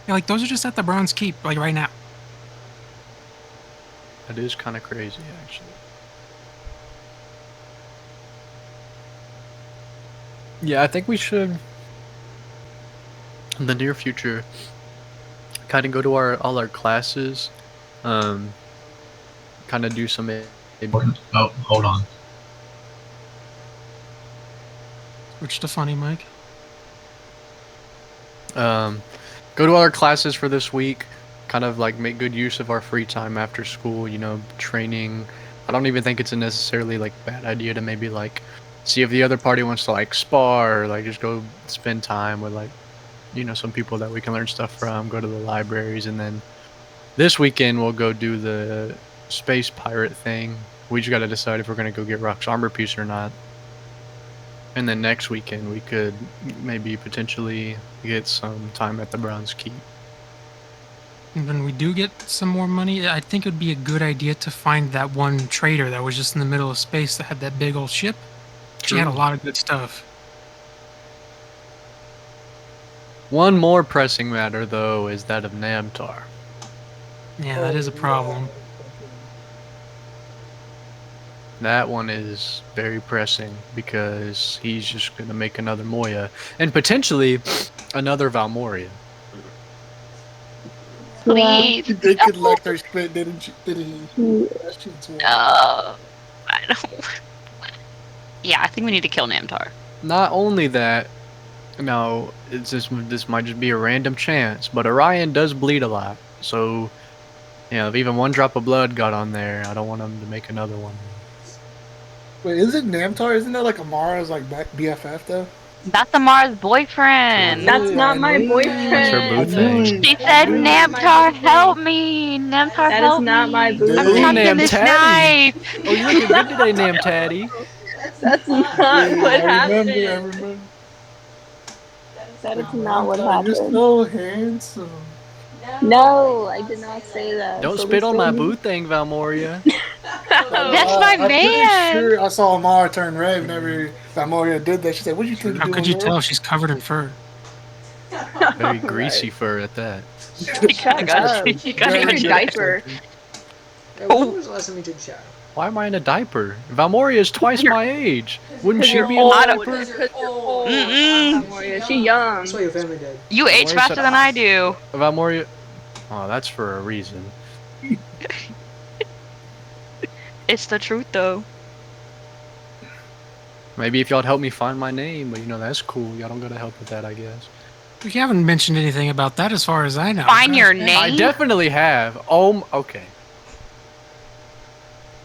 Yeah, like those are just at the Bronze Keep, like right now. That is kind of crazy, actually. Yeah, I think we should, in the near future, kind of go to all our classes, kind of do some. Oh, hold on. Switch to funny, Mike. Go to our classes for this week, kind of like make good use of our free time after school, you know, training. I don't even think it's a necessarily like bad idea to maybe like see if the other party wants to like spar or like just go spend time with like, you know, some people that we can learn stuff from, go to the libraries, and then this weekend we'll go do the space pirate thing. We just got to decide if we're going to go get Rock's armor piece or not. And then next weekend we could maybe potentially get some time at the Bronze Keep. And when we do get some more money, I think it would be a good idea to find that one trader that was just in the middle of space that had that big old ship. She had a lot of good stuff. One more pressing matter, though, is that of Namtar. Yeah, that is a problem. That one is very pressing because he's just going to make another Moya and potentially another Valmoria. Please. They could like their spit, didn't he? That shit's wild. I don't. Yeah, I think we need to kill Namtar. Not only that, no, this might just be a random chance, but Orion does bleed a lot. So, you know, if even one drop of blood got on there, I don't want him to make another one. Wait, isn't Namtar? Isn't that like Amara's like BFF though? That's Amara's boyfriend. That's not my boyfriend. That's her boo thing. She said, Namtar, help me. Namtar, That help is not me. my boo. I'm trapped in this Namtaddy. knife. Oh, you're looking good today, Namtaddy. That's not what happened. I remember. That is not what You're happened. so handsome. No, I did not say that. Don't So spit on my this boo thing, Valmoria. That's my I'm pretty man. sure I saw Amara turn red whenever Valmoria did that. She said, "What you think How you could doing, you girl?" tell she's covered in fur? Very greasy fur at that. Shut up. You gotta Your get your diaper. Hey, when was the last time you took a shower? Why am I in a diaper? Valmoria is twice my age. Wouldn't she You're be in a old. diaper? Because you're old. Mm-mm. Amoria. She young. That's why your family dead. You age Valmoria faster said, than I do. Valmoria. Oh, that's for a reason. It's the truth, though. Maybe if y'all'd help me find my name, but that's cool. Y'all don't gotta help with that, I guess. We haven't mentioned anything about that as far as I know. Find your Gosh, name? I definitely have. Okay.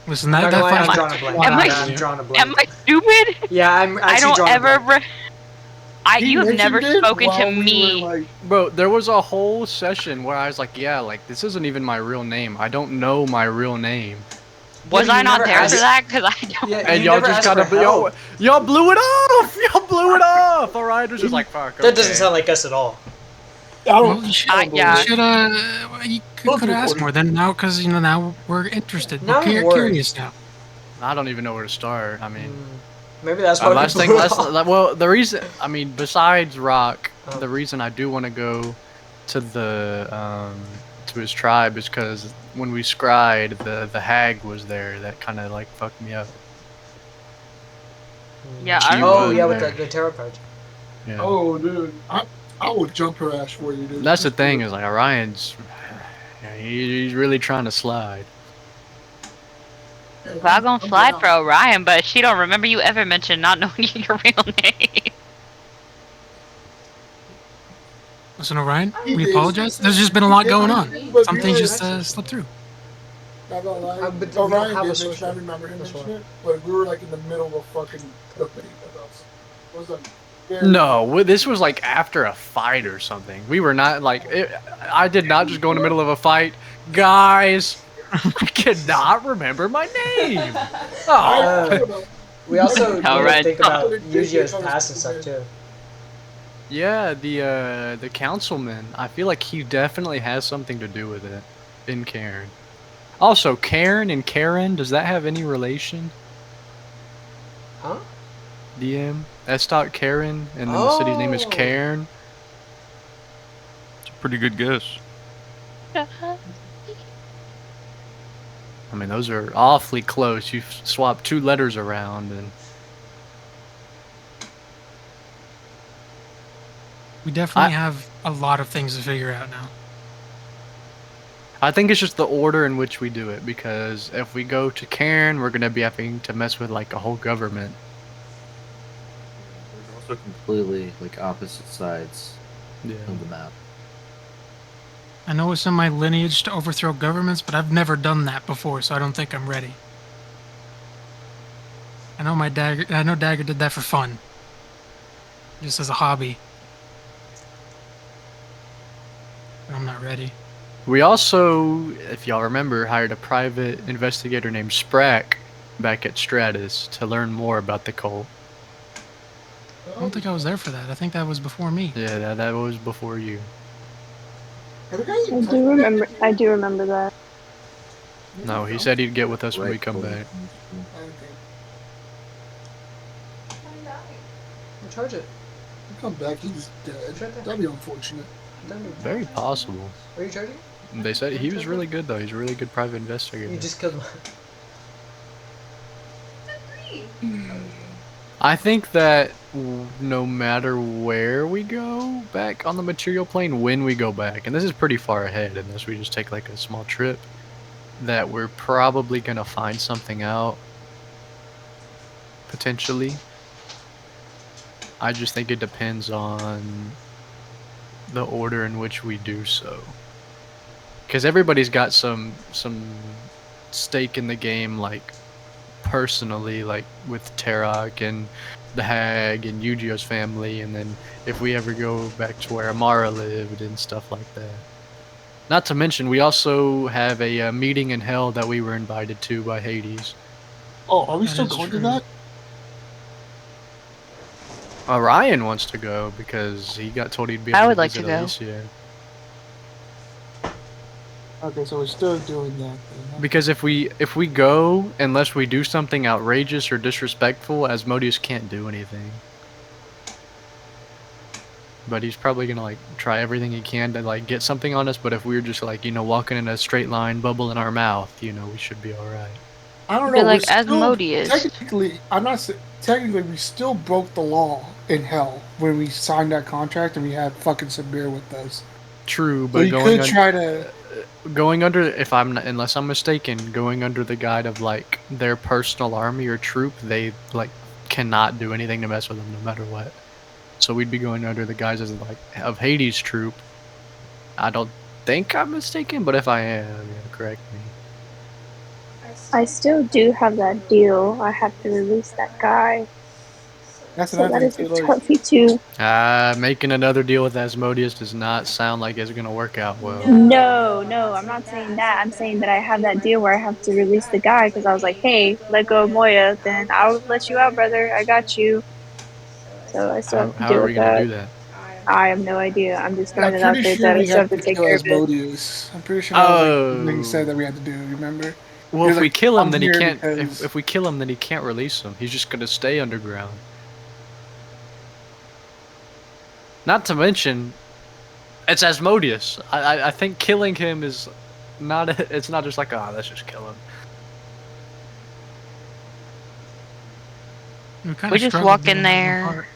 Listen, I'm that, not gonna lie, that I'm fight- drawing a blank. Am I- I'm drawing a blank. Am I stupid? Yeah, I'm I actually don't drawing ever. a blank. He You have never mentioned it spoken to while we me. were, like, Bro, there was a whole session where I was like, yeah, like, this isn't even my real name. I don't know my real name. Was Yeah, I you not never there for asked- that? Because I don't. Yeah, And you y'all never just asked kind for of, help. y'all blew it off! Y'all blew it off! Alright, it was just like, fuck, That doesn't okay. sound like us at all. I don't. Well, you should, yeah. you could have asked more. Then now, because now we're interested. Now We're I'm worried. curious now. I don't even know where to start. I mean, Maybe that's why last we thing, blew it off. well, the reason, I mean, besides Rock, Oh. the reason I do want to go to to his tribe is because when we scried, the hag was there. That kind of like fucked me up. Yeah, She I Oh was yeah, with there. the tarot cards. Yeah. Oh, dude, I would jump her ass for you, dude. That's the thing is like Orion's, he's really trying to slide. Well, I'm gonna slide for Orion, but she don't remember you ever mentioned not knowing your real name. Listen, Orion, He we did. apologize. There's just been a lot going on. But Some you things were- just slipped through. Not gonna lie. But we don't Orion have a did social- mention, I remember him social mentioning it, but we were like in the middle of a fucking company with us. It was a very No, this was like after a fight or something. We were not like, I did not just go in the middle of a fight. Guys, I cannot remember my name. Oh. We also need Alright. to think about Yu-Gi-Oh's past and stuff too. Yeah, the councilman. I feel like he definitely has something to do with it in Karen. Also, Karen and Karen, does that have any relation? Huh? DM? Estot Karen, and then the city's name is Oh. Cairn. It's a pretty good guess. I mean, those are awfully close. You swap 2 letters around, and We definitely have a lot of things to figure out now. I think it's just the order in which we do it. Because if we go to Cairn, we're gonna be having to mess with like a whole government. There's also completely like opposite sides Yeah. of the map. I know it's in my lineage to overthrow governments, but I've never done that before, so I don't think I'm ready. I know Dagger did that for fun. Just as a hobby. But I'm not ready. We also, if y'all remember, hired a private investigator named Sprack back at Stratus to learn more about the cult. I don't think I was there for that. I think that was before me. Yeah, that was before you. I do remember that. No, he said he'd get with us when we come back. Charge it. Come back, he's dead. That'd be unfortunate. Very possible. Were you charging? They said he was really good though. He's a really good private investigator. You just killed I think that no matter where we go back on the material plane, when we go back, and this is pretty far ahead unless we just take like a small trip, that we're probably gonna find something out. Potentially. I just think it depends on the order in which we do so. Because everybody's got some stake in the game, like personally, like with Tarok and the Hag and Yu-Gi-Oh's family, and then if we ever go back to where Amara lived and stuff like that. Not to mention, we also have a meeting in Hell that we were invited to by Hades. Oh, are we That still is going true. to that? Orion wants to go because he got told he'd be able I to would like to visit go. Alicia. Okay, so we're still doing that. Then, huh? Because if we go, unless we do something outrageous or disrespectful, Asmodeus can't do anything. But he's probably gonna like try everything he can to like get something on us. But if we were just like walking in a straight line, bubble in our mouth, we should be all right. I don't Be know. like we're still- Asmodeus. Technically, technically, we still broke the law in Hell when we signed that contract and we had fucking Sabir with us. True, So but you going could try to. going under, if I'm not, unless I'm mistaken, going under the guide of like their personal army or troop, they like cannot do anything to mess with them no matter what. So we'd be going under the guise of like of Hades' troop. I don't think I'm mistaken, but if I am, correct me. I still do have that deal. I have to release that guy. That's So another that thing is too. a Like, toughie too. Making another deal with Asmodeus does not sound like it's gonna work out well. No, I'm not saying that. I'm saying that I have that deal where I have to release the guy because I was like, hey, let go of Moya, then I'll let you out, brother. I got you. So I still have to How deal are with we gonna that. do that? I have no idea. I'm just throwing I'm it out pretty there sure that I we still have have to to take kill care of it. Asmodeus. I'm pretty sure that was like the thing you said that Oh. we had to do. Remember? Well, He if was we like, kill him, "I'm then he here can't. because-" If we kill him, then he can't release him. He's just gonna stay underground. Not to mention, it's Asmodeus. I think killing him is not. It's not just like, oh, let's just kill him. We just walk in there.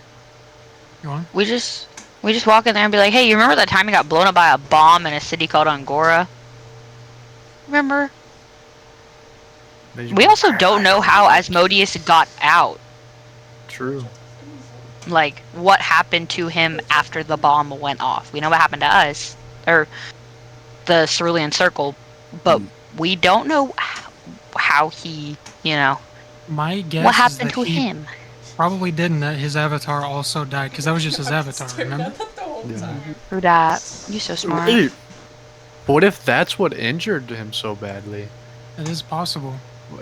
Go on. We just walk in there and be like, hey, you remember that time you got blown up by a bomb in a city called Angora? Remember? We also don't know how Asmodeus got out. True. Like, what happened to him after the bomb went off. We know what happened to us, or the Cerulean Circle, but we don't know how he, My guess what is happened that to he him. probably didn't. That his avatar also died because that was just his avatar. Remember? Through that. You so smart. Hey, what if that's what injured him so badly? It is possible.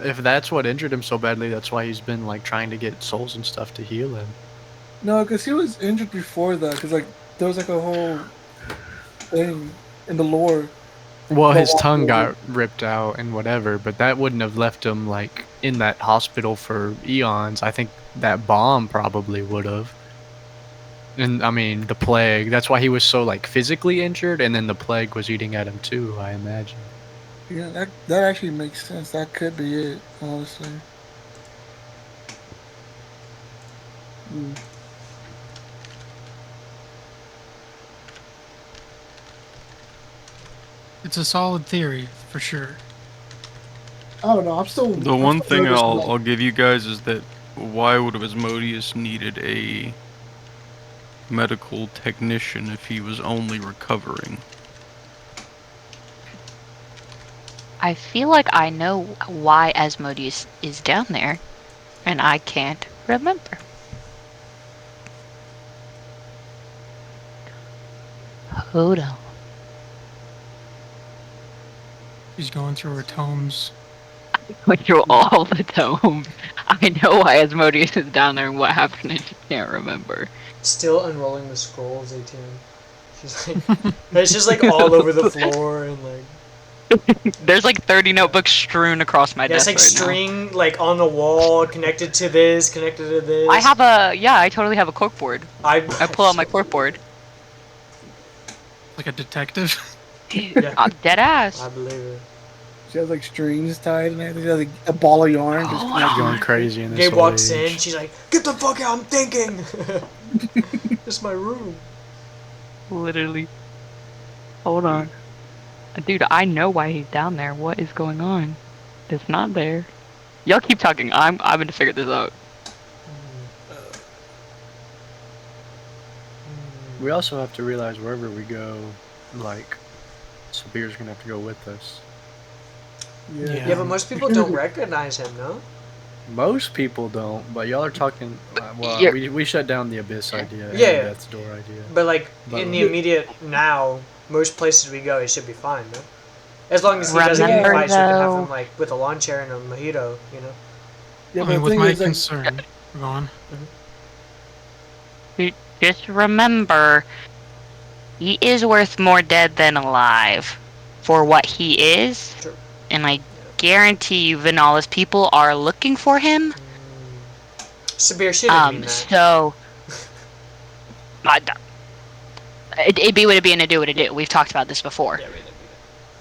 If that's what injured him so badly, that's why he's been like trying to get souls and stuff to heal him. No, because he was injured before that. Because like there was like a whole thing in the lore. Well, his tongue got ripped out and whatever, but that wouldn't have left him like in that hospital for eons. I think that bomb probably would have. And I mean, the plague. That's why he was so like physically injured, and then the plague was eating at him too, I imagine. Yeah, that actually makes sense. That could be it, honestly. It's a solid theory for sure. I don't know. I'm still. The one thing I'll give you guys is that why would Asmodeus needed a medical technician if he was only recovering? I feel like I know why Asmodeus is down there, and I can't remember. Hold on. She's going through her tomes. Going through all the tomes. I know why Asmodeus is down there and what happened, I just can't remember. Still unrolling the scrolls, 18. She's like, it's just like all over the floor and like. There's like 30 notebooks strewn across my desk. It's like string like on the wall, connected to this, connected to this. I have I totally have a corkboard. I pull out my corkboard. Like a detective. Dude, I'm dead ass. I believe it. She has like strings tied and everything. She has like a ball of yarn. Just going crazy in this Gabe walks age. in, she's like, "Get the fuck out! I'm thinking." This is my room. Literally. Hold on. Dude, I know why he's down there. What is going on? It's not there. Y'all keep talking. I'm going to figure this out. We also have to realize wherever we go, like, Sabir's gonna have to go with us. Yeah, but most people don't recognize him, no? Most people don't, but y'all are talking. Well, we shut down the Abyss idea and Yeah. the Death's Door idea. But like in the immediate now, most places we go, he should be fine, no? As long as he doesn't get fights, we can have him like with a lawn chair and a mojito, you know? Yeah, I mean, with my concern, go on. Just remember, he is worth more dead than alive for what he is. True. And I guarantee you, Vanala's people are looking for him. Sabir, she didn't mean that. So, it'd be what it'd be and it'd do what it'd do. We've talked about this before.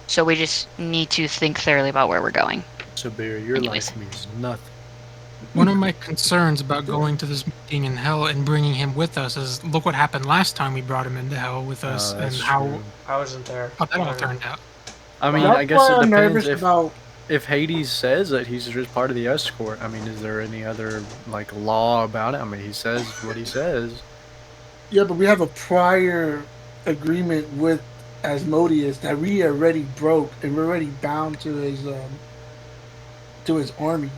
So we just need to think thoroughly about where we're going. Sabir, your life means nothing. One of my concerns about going to this meeting in hell and bringing him with us is look what happened last time we brought him into hell with us and That's how true. I wasn't there. that all turned out. I mean, That's I guess why it I'm depends nervous about. if Hades says that he's just part of the escort. I mean, is there any other like law about it? I mean, he says what he says. Yeah, but we have a prior agreement with Asmodeus that we already broke, and we're already bound to his army.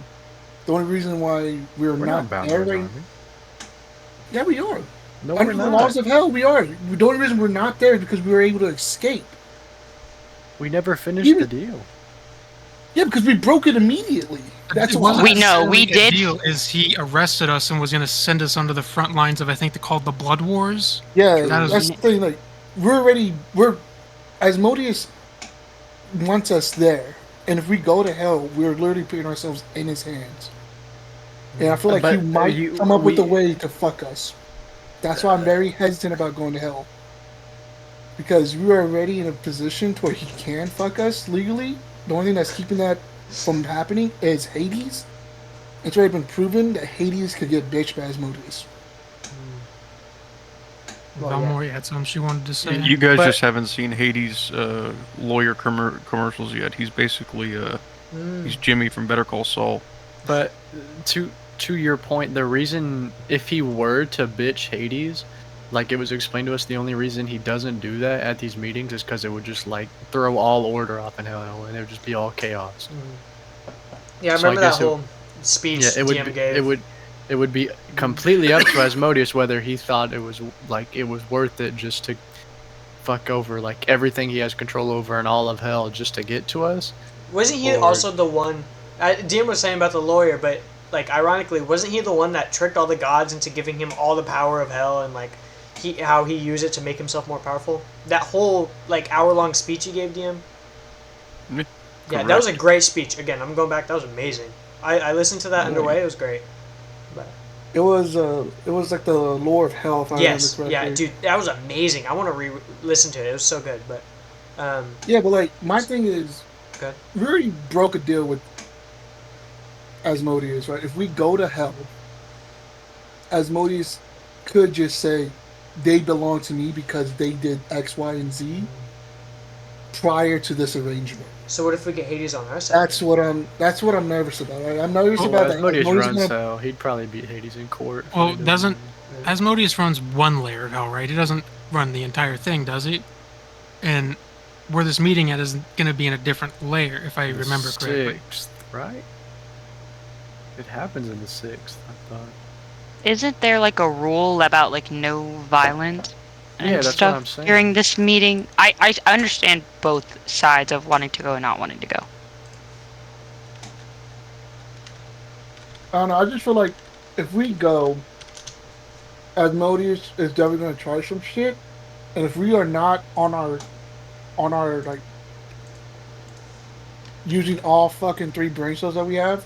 The only reason why we're not bound there to his right. army. Yeah, we are. No, Under we're the not. laws of hell, we are. The only reason we're not there is because we were able to escape. We never finished the deal. Yeah, because we broke it immediately. That's It why. wasn't We know, necessarily we a did. Deal is he arrested us and was going to send us onto the front lines of I think they called the Blood Wars. Yeah, That is- that's the thing. Like, we're Asmodeus wants us there, and if we go to hell, we're literally putting ourselves in his hands. And I feel like But he might you- come up with a we- way to fuck us. That's why I'm very hesitant about going to hell. Because we are already in a position to where he can fuck us legally. The only thing that's keeping that from happening is Hades. It's already been proven that Hades could get bitched by Asmodeus. Valmore had something she wanted to say. You guys But- just haven't seen Hades' lawyer commercials yet. He's basically he's Jimmy from Better Call Saul. But to your point, the reason if he were to bitch Hades, like it was explained to us, the only reason he doesn't do that at these meetings is because it would just like throw all order off in hell, and it would just be all chaos. Yeah, I So I remember that guess it- whole speech Yeah, it would. DM gave. It would be completely up to Asmodeus whether he thought it was worth it just to fuck over like everything he has control over in all of hell just to get to us. Wasn't he Or- also the one? DM was saying about the lawyer, but like ironically, wasn't he the one that tricked all the gods into giving him all the power of hell and like how he used it to make himself more powerful? That whole like hour-long speech he gave DM. Yeah, that was a great speech. Again, I'm going back. That was amazing. I listened to that underway. It was great. But It was like the lore of hell. If I yes, remember yeah, correctly. dude, that was amazing. I want to re-listen to it. It was so good. But Yeah, but like my thing is, good. we already broke a deal with Asmodeus, right? If we go to hell, Asmodeus could just say they belong to me because they did X, Y, and Z prior to this arrangement. So what if we get Hades on our side? That's what I'm nervous about. Right? I'm nervous Well, about that. Asmodeus Asmodeus runs gonna- hell. He'd probably beat Hades in court. if Well, he did. doesn't Asmodeus runs one layer of hell, right? He doesn't run the entire thing, does he? And where this meeting at is going to be in a different layer, if I remember correctly. Sixth, right? It happens in the sixth, I thought. Isn't there like a rule about like no violence and Yeah, that's what stuff I'm saying. during this meeting? I understand both sides of wanting to go and not wanting to go. I don't know. I just feel like if we go, Asmodeus is definitely going to try some shit, and if we are not on our like using all fucking 3 brain cells that we have,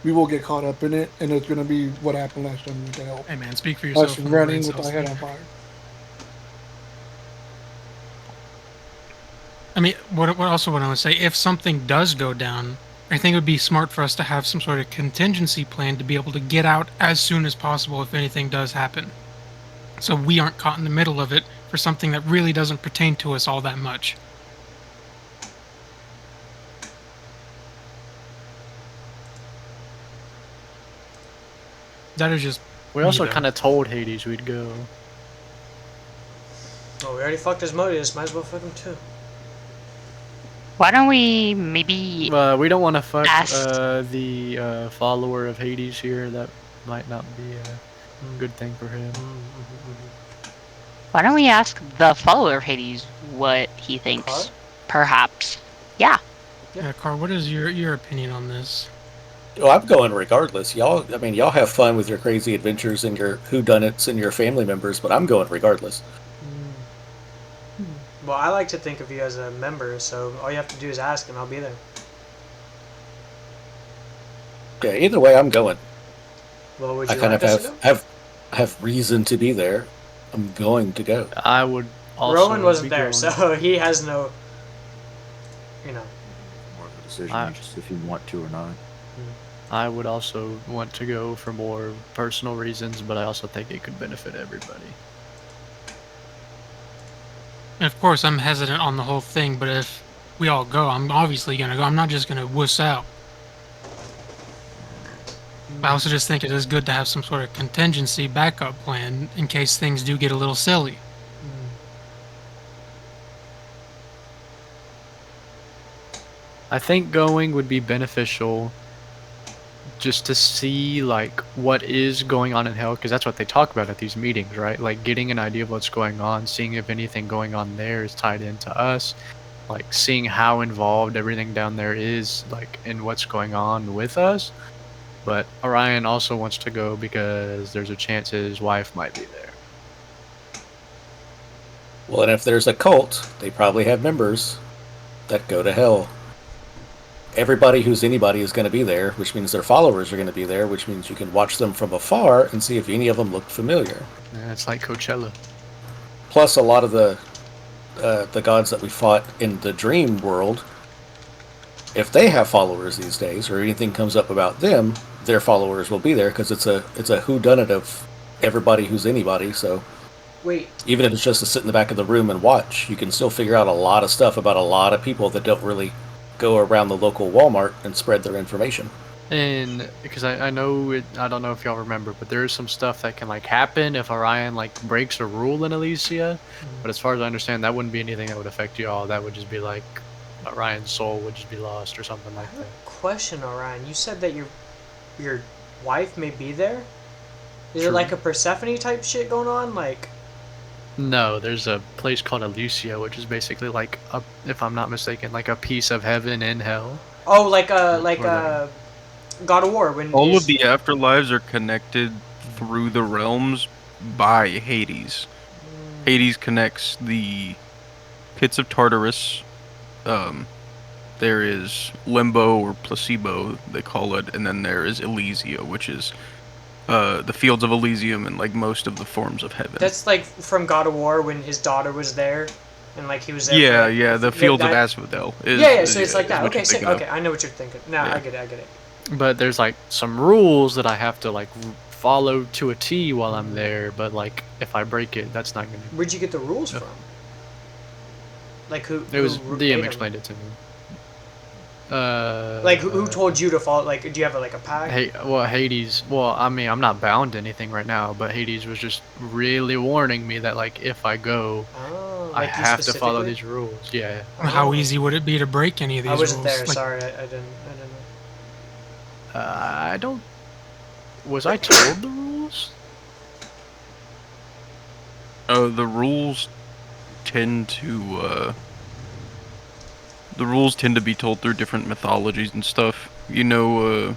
we will get caught up in it, and it's going to be what happened last time we went to hell. Hey man, speak for yourself. Us from the running brain with cells our head thing. on fire. I mean, what I want to say, if something does go down, I think it would be smart for us to have some sort of contingency plan to be able to get out as soon as possible if anything does happen. So we aren't caught in the middle of it for something that really doesn't pertain to us all that much. That is just. We also kind of told Hades we'd go. Oh, we already fucked Asmodeus. Might as well fuck him too. Why don't we maybe We don't want to fuck ask- the follower of Hades here. That might not be a good thing for him. why don't we ask the follower of Hades what he thinks? Carr? Perhaps. Yeah. Yeah, Carl, what is your opinion on this? Well, I'm going regardless. Y'all have fun with your crazy adventures and your whodunits and your family members, but I'm going regardless. Well, I like to think of you as a member, so all you have to do is ask, and I'll be there. Yeah, either way, I'm going. Well, would I you kind like of us to go? have reason to be there. I'm going to go. I would also. Rowan wasn't be there, going. so he has no. You know. More of a decision, I- just if you want to or not. I would also want to go for more personal reasons, but I also think it could benefit everybody. And of course, I'm hesitant on the whole thing, but if we all go, I'm obviously gonna go. I'm not just gonna wuss out. I also just think it is good to have some sort of contingency backup plan in case things do get a little silly. I think going would be beneficial just to see like what is going on in hell, because that's what they talk about at these meetings, right? Like getting an idea of what's going on, seeing if anything going on there is tied into us, like seeing how involved everything down there is, like in what's going on with us. But Orion also wants to go because there's a chance his wife might be there. Well, and if there's a cult, they probably have members that go to hell. Everybody who's anybody is going to be there, which means their followers are going to be there, which means you can watch them from afar and see if any of them look familiar. Yeah, it's like Coachella. Plus, a lot of the gods that we fought in the dream world, if they have followers these days, or anything comes up about them, their followers will be there because it's a whodunit of everybody who's anybody. So, Wait. Even if it's just to sit in the back of the room and watch, you can still figure out a lot of stuff about a lot of people that don't really go around the local Walmart and spread their information. And because I know it, I don't know if y'all remember, but there is some stuff that can like happen if Orion like breaks a rule in Elysia. But as far as I understand, that wouldn't be anything that would affect y'all. That would just be like Orion's soul would just be lost or something like that. Question, Orion. You said that your wife may be there. Is it True. like a Persephone type shit going on? Like, No, there's a place called Elysia, which is basically like a, if I'm not mistaken, like a piece of heaven and hell. oh, like a God of War when All of the afterlives are connected through the realms by Hades. Hades connects the pits of Tartarus. There is Limbo or Placebo, they call it, and then there is Elysia, which is the fields of Elysium and like most of the forms of heaven. That's like from God of War when his daughter was there, and like he was there. Yeah, for, like, yeah, the fields of Asphodel. Yeah, so it's like that. what Okay, you're sick. thinking of. Okay, I know what you're thinking. Now Yeah. I get it. But there's like some rules that I have to like follow to a T while I'm there. But like if I break it, that's not gonna. Where'd you get the rules from? Like who? It was who DM made 'em? explained it to me. Like who told you to follow? Like, do you have like a pack? Hades. Well, I mean, I'm not bound to anything right now, but Hades was just really warning me that like if I go, Oh, I like you have to follow specifically? these rules. Yeah. How easy would it be to break any of these I wasn't rules? there. Like, Sorry, I didn't know. I don't. Was I told the rules? Oh, the rules tend to be told through different mythologies and stuff. You know,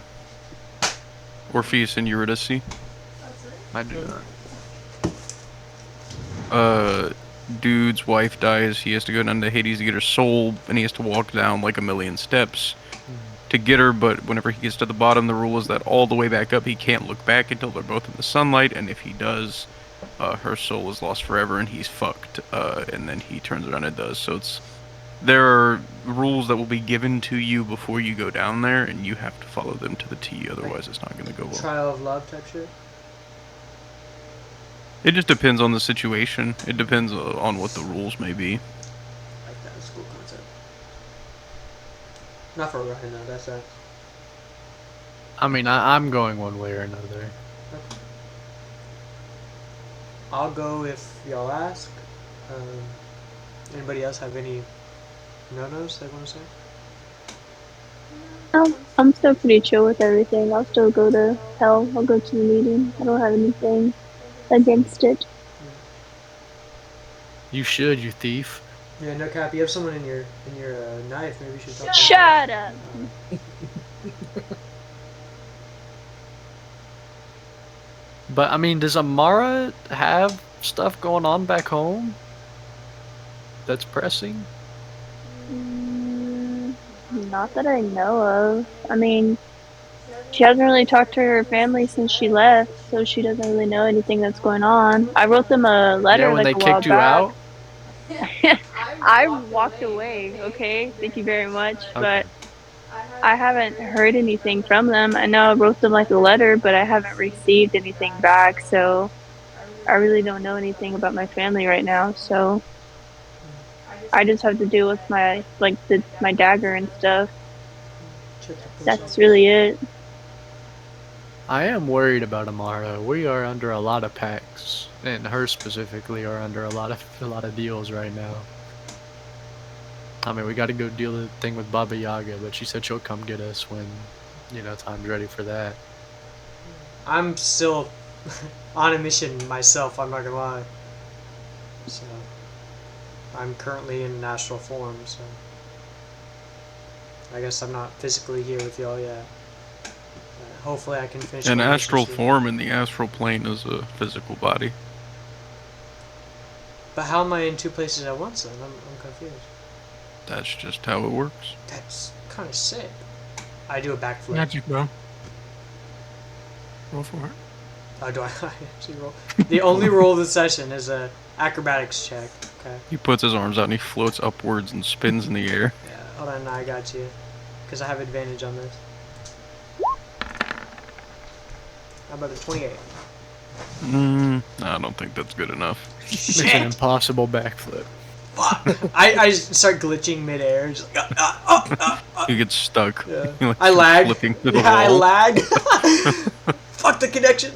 Orpheus and Eurydice. I do not. Dude's wife dies. He has to go down to Hades to get her soul, and he has to walk down like 1,000,000 steps to get her. But whenever he gets to the bottom, the rule is that all the way back up, he can't look back until they're both in the sunlight. And if he does, her soul is lost forever, and he's fucked. And then he turns around and does. So there are rules that will be given to you before you go down there, and you have to follow them to the T. Otherwise, it's not going to go well. Trial of love type shit. It just depends on the situation. It depends on what the rules may be. Like that. It's a cool concept. Not for Ryan though. That's that. I mean, I'm going one way or another. I'll go if y'all ask. Anybody else have any no-nos they want to say? I'm still pretty chill with everything. I'll still go to hell. I'll go to the meeting. I don't have anything against it. You should, you thief. Yeah, no cap. You have someone in your knife. Maybe you should talk. Shut up. But I mean, does Amara have stuff going on back home that's pressing? Not that I know of. I mean, she hasn't really talked to her family since she left, so she doesn't really know anything that's going on. I wrote them a letter Yeah, when like they a while kicked you back. out. I walked away. Okay, thank you very much. Okay. But I haven't heard anything from them. I know I wrote them like a letter, but I haven't received anything back, so I really don't know anything about my family right now, so I just have to deal with my my dagger and stuff. That's really it. I am worried about Amara. We are under a lot of packs, and her specifically are under a lot of deals right now. I mean, we got to go deal the thing with Baba Yaga, but she said she'll come get us when, time's ready for that. I'm still on a mission myself, I'm not gonna lie. So, I'm currently in astral form, so I guess I'm not physically here with y'all yet. Hopefully I can finish An my astral mission soon. form in the astral plane is a physical body. But how am I in two places at once then? I'm confused. That's just how it works. That's kind of sick. I do a backflip. Magic, bro. Roll for it. Oh, do I actually roll? The only roll of the session is a acrobatics check. Okay. He puts his arms out and he floats upwards and spins in the air. Yeah, hold on, I got you. Because I have advantage on this. How about a 28? I don't think that's good enough. It's an impossible backflip. I start glitching midair. Just like, You get stuck. Yeah. Like I lag. flipping to the Yeah, I wall. lag. Fuck the connection.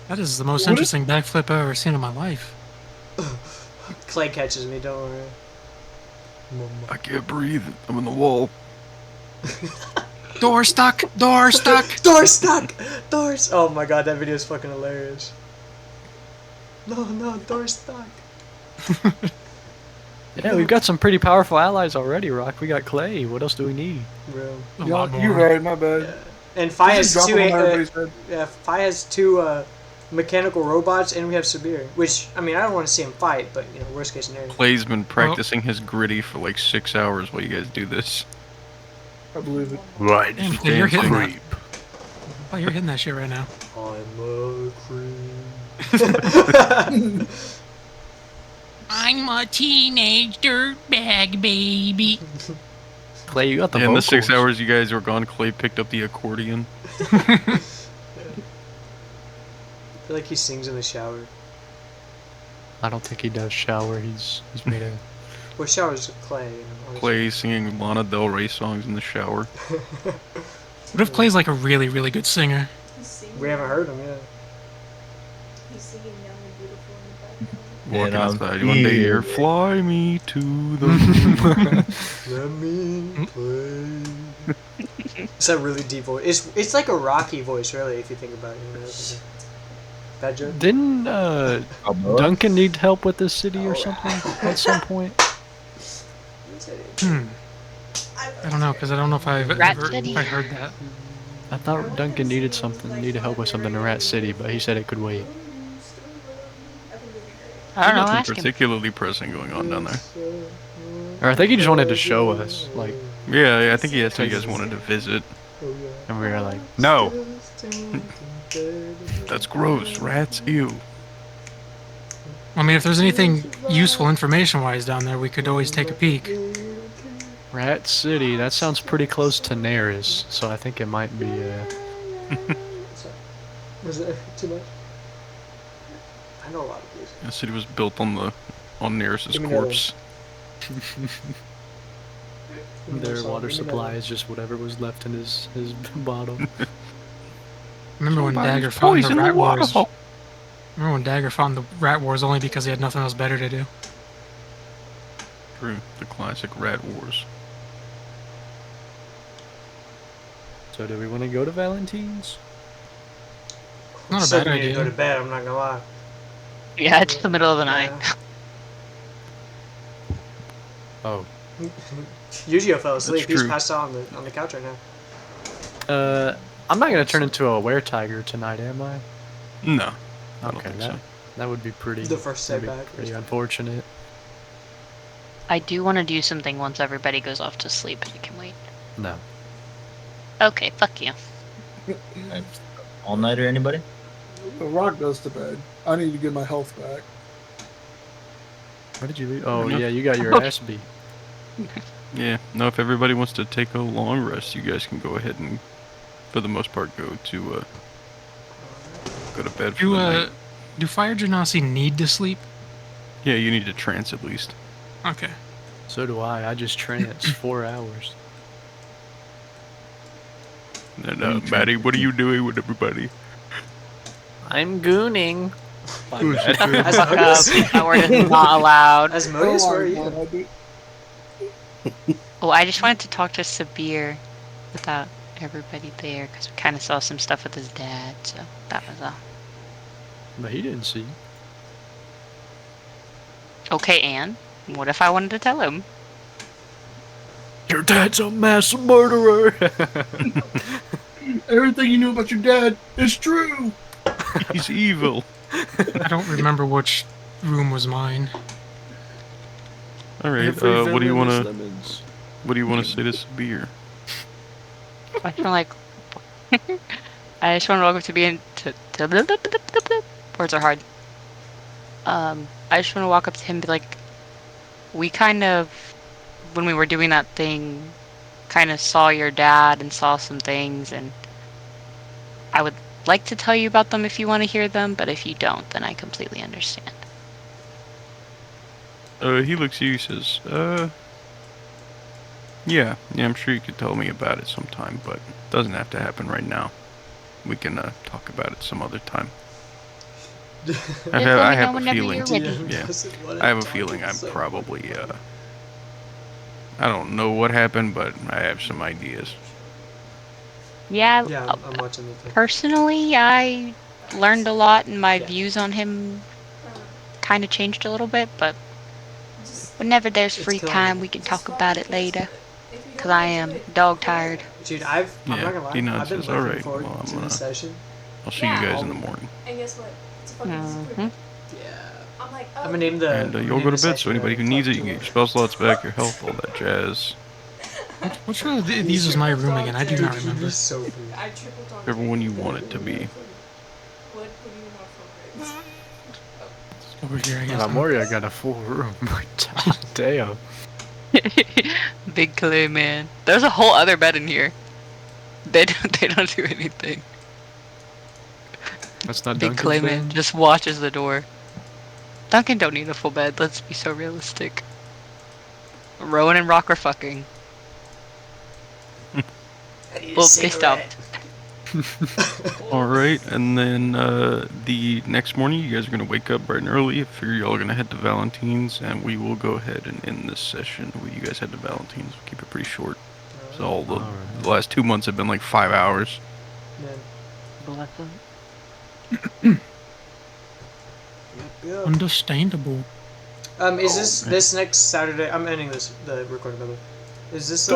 That is the most interesting backflip I've ever seen in my life. Clay catches me, don't worry. I can't breathe. I'm in the wall. Door stuck! Door stuck! Door stuck! Doors! Oh my god, that video is fucking hilarious. No, door stuck. Yeah, we've got some pretty powerful allies already, Rock. We got Clay. What else do we need? Bro. You're right, my bad. Yeah. And Fi has Just two. drop it on everybody's head. Yeah, Fi has two mechanical robots, and we have Sabir. Which I mean, I don't want to see him fight, but worst case scenario. Clay's been practicing his gritty for like 6 hours while you guys do this. I believe it. Right. Damn, Clay, you're hitting that. Oh, you're hitting that shit right now. I'm a creep. I'm a teenage dirtbag baby. Clay, you got the In the vocals. 6 hours you guys were gone, Clay picked up the accordion. I feel like he sings in the shower. I don't think he does shower. He's made a... Well, showers Clay. Honestly. Clay singing Lana Del Rey songs in the shower. What if Clay's like a really, really good singer? We haven't heard him yet. He's singing Young and Beautiful in the background. Walking And, outside one day here. Fly me to the moon. Let me play. It's a really deep voice. It's like a rocky voice, really, if you think about it. Bad joke? Didn't Duncan need help with this city or something at some point? I don't know, because I don't know if I've Rat ever City? if I heard that. I thought Duncan needed help with something in Rat City, but he said it could wait. I don't know. Nothing Ask him. particularly pressing going on down there. Or I think he just wanted to show us, like, Yeah, I think he asked if you guys wanted to visit. and we were like, no. That's gross. Rats, ew. I mean, if there's anything useful information-wise down there, we could always take a peek. Rat City, that sounds pretty close to Neris, so I think it might be, Was it too much? I know a lot of these. The city was built on Neris's Give me another corpse. their water supply is just whatever was left in his bottle. Remember when Somebody's Dagger fought in the poisoned the Rat water Wars? hole. Remember when Dagger fought in the Rat Wars only because he had nothing else better to do? True, the classic Rat Wars. So do we want to go to Valentine's? Not a Still bad need to idea. go to bed, I'm not gonna lie. Yeah, it's the middle of the night. Oh. Yujio fell asleep. He's true. passed out on the couch right now. I'm not gonna turn into a were-tiger tonight, am I? No, I don't Okay, think so. that would be pretty. The first that'd be setback. Pretty unfortunate. I do want to do something once everybody goes off to sleep. You can wait. No. Okay, fuck you. All nighter, anybody? The Rock goes to bed. I need to get my health back. Where did you leave? Oh Enough. yeah, you got your ass beat. Yeah. No, if everybody wants to take a long rest, you guys can go ahead and, for the most part, go to bed for the night. Do Fire Genasi need to sleep? Yeah, you need to trance at least. Okay. So do I. I just trance 4 hours. And Maddie, what are you doing with everybody? I'm gooning. My bad. As Fuck up. Modus, That word is not allowed. as Modus, where are you? Oh, I just wanted to talk to Sabir without everybody there because we kind of saw some stuff with his dad, so that was all. But he didn't see. Okay, Anne, what if I wanted to tell him? Your dad's a mass murderer. Everything you knew about your dad is true. He's evil. I don't remember which room was mine. All right. Every What do you villain is want to? lemons. What do you want to say to Sabir? I feel like I just want to welcome to being to words are hard. I just want to walk up to him and be like, we kind of, when we were doing that thing, kind of saw your dad and saw some things, and I would like to tell you about them if you want to hear them, but if you don't, then I completely understand. He looks at you. He says, yeah, I'm sure you could tell me about it sometime, but it doesn't have to happen right now. We can talk about it some other time. I have a feeling. Yeah, I have a feeling I'm probably. I don't know what happened, but I have some ideas. Yeah, Yeah, I'm watching the thing. personally, I learned a lot, and my views on him kind of changed a little bit, but whenever there's free time, we can talk about it later. Because I am dog tired. Dude, I'm not gonna lie. He nods. I've been Says, looking "All right, forward well, to this session. I'll see you guys in the morning." And guess what? It's fucking Mm-hmm. Yeah. I'm like, oh. I'm gonna name the. And you'll go to bed, so anybody who needs it, you can get your spell slots back, your health, all that jazz. Which one of these is my room again? I do not remember. So cool. I tripled on Everyone you want it to be. What do you want from grades? Over here, I guess. I'm worried I got a full room. Damn. Big clay man. There's a whole other bed in here. They don't do anything. That's not Big Duncan's clay bed? man just watches the door. Duncan don't need a full bed. Let's be so realistic. Rowan and Rock are fucking. Well, they stopped. All right, and then the next morning, you guys are gonna wake up bright and early. I figure y'all are gonna head to Valentine's, and we will go ahead and end this session. You guys head to Valentine's. We'll keep it pretty short. So all the last 2 months have been like 5 hours. Bless them. Yep. Understandable. Is this next Saturday? I'm ending the recording, by the way. Is this